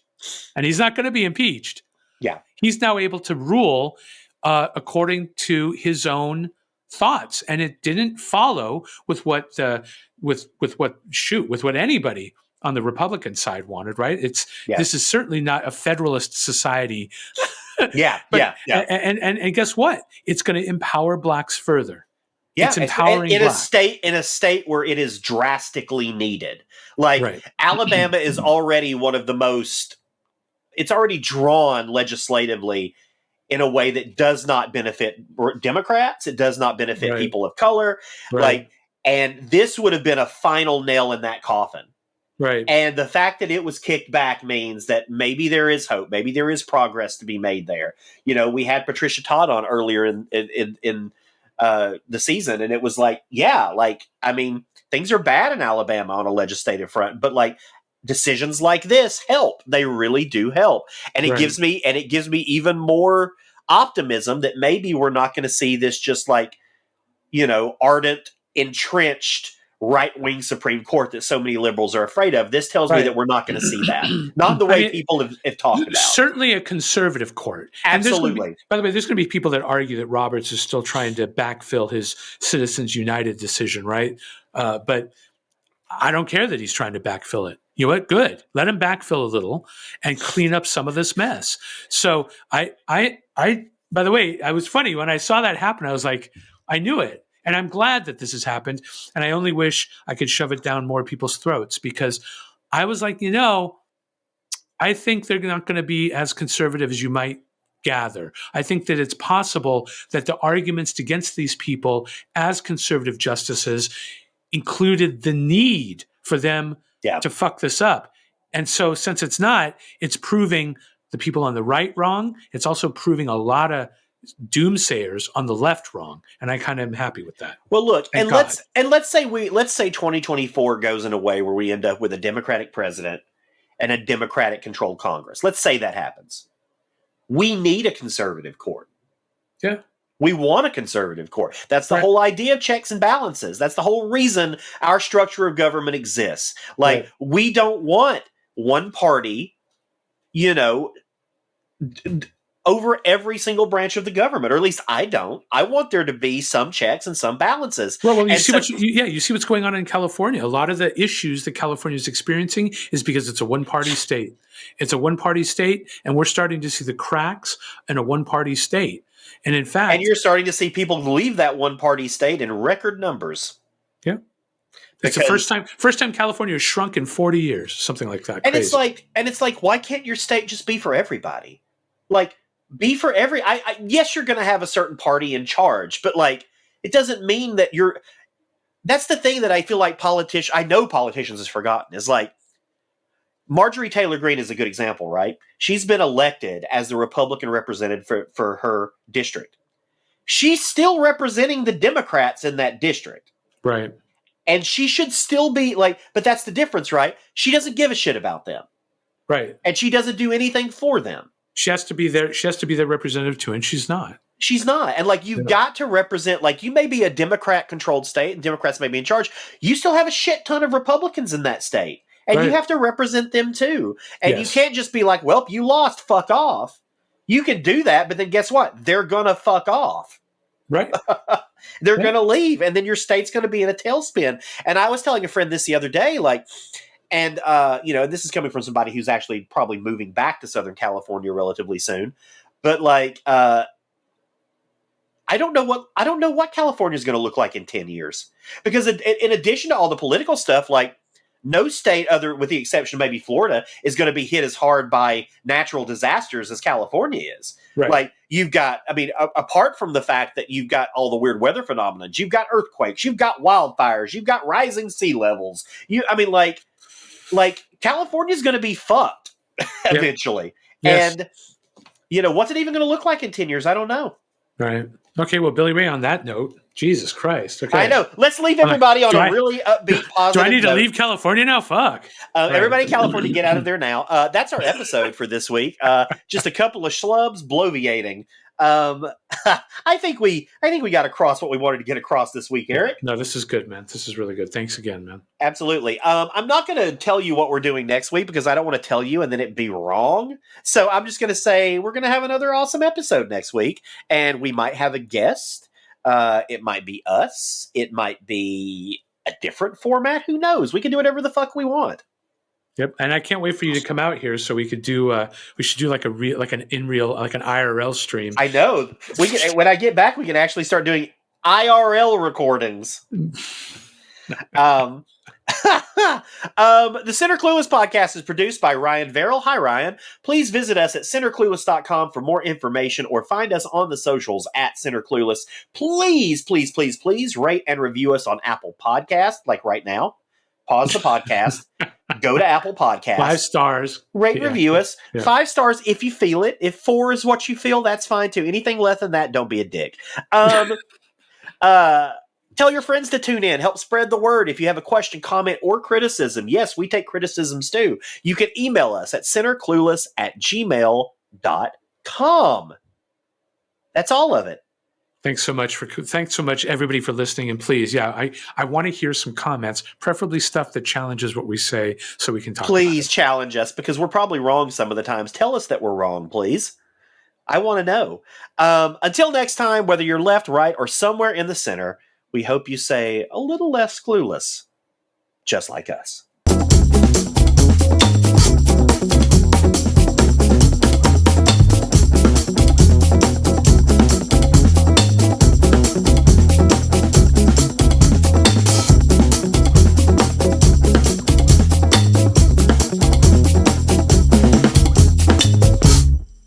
and he's not going to be impeached.
Yeah.
He's now able to rule according to his own thoughts. And it didn't follow with what anybody on the Republican side wanted, right? This is certainly not a federalist society. And guess what? It's going to empower blacks further.
Yeah,
it's empowering
in a state where it is drastically needed. Like Alabama is already one of the most. It's already drawn legislatively in a way that does not benefit Democrats. It does not benefit people of color. And this would have been a final nail in that coffin.
Right.
And the fact that it was kicked back means that maybe there is hope. Maybe there is progress to be made there. We had Patricia Todd on earlier in the season, and it was like, things are bad in Alabama on a legislative front, but decisions like this help. They really do help. And it gives me even more optimism that maybe we're not going to see this just ardent, entrenched right-wing Supreme Court that so many liberals are afraid of. This tells me that we're not going to see that. Not the way people have talked about.
Certainly a conservative court.
Absolutely.
By the way, there's going to be people that argue that Roberts is still trying to backfill his Citizens United decision, right? But I don't care that he's trying to backfill it. You know what? Good. Let him backfill a little and clean up some of this mess. So I by the way, I was funny when I saw that happen. I was like, I knew it. And I'm glad that this has happened. And I only wish I could shove it down more people's throats, because I was like, I think they're not going to be as conservative as you might gather. I think that it's possible that the arguments against these people as conservative justices included the need for them to fuck this up. And so since it's not, it's proving the people on the right wrong. It's also proving a lot of doomsayers on the left wrong, and I kind of am happy with that.
Well, look, let's say 2024 goes in a way where we end up with a Democratic president and a Democratic controlled Congress. Let's say that happens. We need a conservative court.
Yeah.
We want a conservative court. That's the whole idea of checks and balances. That's the whole reason our structure of government exists. Like, we don't want one party, over every single branch of the government, or at least I don't. I want there to be some checks and some balances.
Well, you see what's going on in California. A lot of the issues that California is experiencing is because it's a one-party state. It's a one-party state, and we're starting to see the cracks in a one-party state. And in fact,
you're starting to see people leave that one-party state in record numbers.
Yeah. It's the first time California has shrunk in 40 years, something like that.
And it's like, why can't your state just be for everybody? Like, be for every. Yes, you're going to have a certain party in charge, but like, it doesn't mean that you're. That's the thing that I feel like I know politicians has forgotten is like, Marjorie Taylor Greene is a good example, right? She's been elected as the Republican representative for her district. She's still representing the Democrats in that district.
Right.
And she should still be like, but that's the difference, right? She doesn't give a shit about them.
Right.
And she doesn't do anything for them.
She has to be their representative too, and she's not.
She's not. And like, you've got to represent, like, you may be a Democrat controlled state and Democrats may be in charge. You still have a shit ton of Republicans in that state. And you have to represent them too. And you can't just be like, well, you lost, fuck off. You can do that, but then guess what? They're going to fuck off.
Right.
They're going to leave. And then your state's going to be in a tailspin. And I was telling a friend this the other day, like, and, this is coming from somebody who's actually probably moving back to Southern California relatively soon. But like, I don't know what California is going to look like in 10 years. Because in addition to all the political stuff, like, no state, with the exception of maybe Florida, is going to be hit as hard by natural disasters as California is.
Right.
Like, you've got, apart from the fact that you've got all the weird weather phenomena, you've got earthquakes, you've got wildfires, you've got rising sea levels. Like California's going to be fucked eventually. Yes. And, what's it even going to look like in 10 years? I don't know.
Right. Okay. Well, Billy Ray, on that note, Jesus Christ. Okay.
I know. Let's leave everybody on a really upbeat, positive
Do I need
note.
to leave California now? Fuck.
Everybody in California, get out of there now. That's our episode for this week. Just a couple of schlubs bloviating. I think we got across what we wanted to get across this week, Erik.
No, this is good, man. This is really good. Thanks again, man.
Absolutely. I'm not going to tell you what we're doing next week because I don't want to tell you and then it be wrong. So I'm just going to say we're going to have another awesome episode next week, and we might have a guest. It might be us. It might be a different format. Who knows? We can do whatever the fuck we want.
Yep, and I can't wait for you to come out here so we could do. We should do like an IRL stream.
I know. When I get back, we can actually start doing IRL recordings. The Center Clueless podcast is produced by Ryan Verrill. Hi, Ryan. Please visit us at centerclueless.com for more information or find us on the socials at Center Clueless. Please, please, please, please rate and review us on Apple Podcasts, like right now. Pause the podcast. Go to Apple Podcasts.
5 stars.
Rate and review us. Yeah. 5 stars if you feel it. If 4 is what you feel, that's fine too. Anything less than that, don't be a dick. Tell your friends to tune in. Help spread the word. If you have a question, comment, or criticism, yes, we take criticisms too. You can email us at centerclueless@gmail.com. That's all of it.
Thanks so much, everybody, for listening. And please, I want to hear some comments, preferably stuff that challenges what we say so we can talk about it.
Please challenge us because we're probably wrong some of the times. Tell us that we're wrong, please. I want to know. Until next time, whether you're left, right, or somewhere in the center, we hope you say a little less clueless, just like us.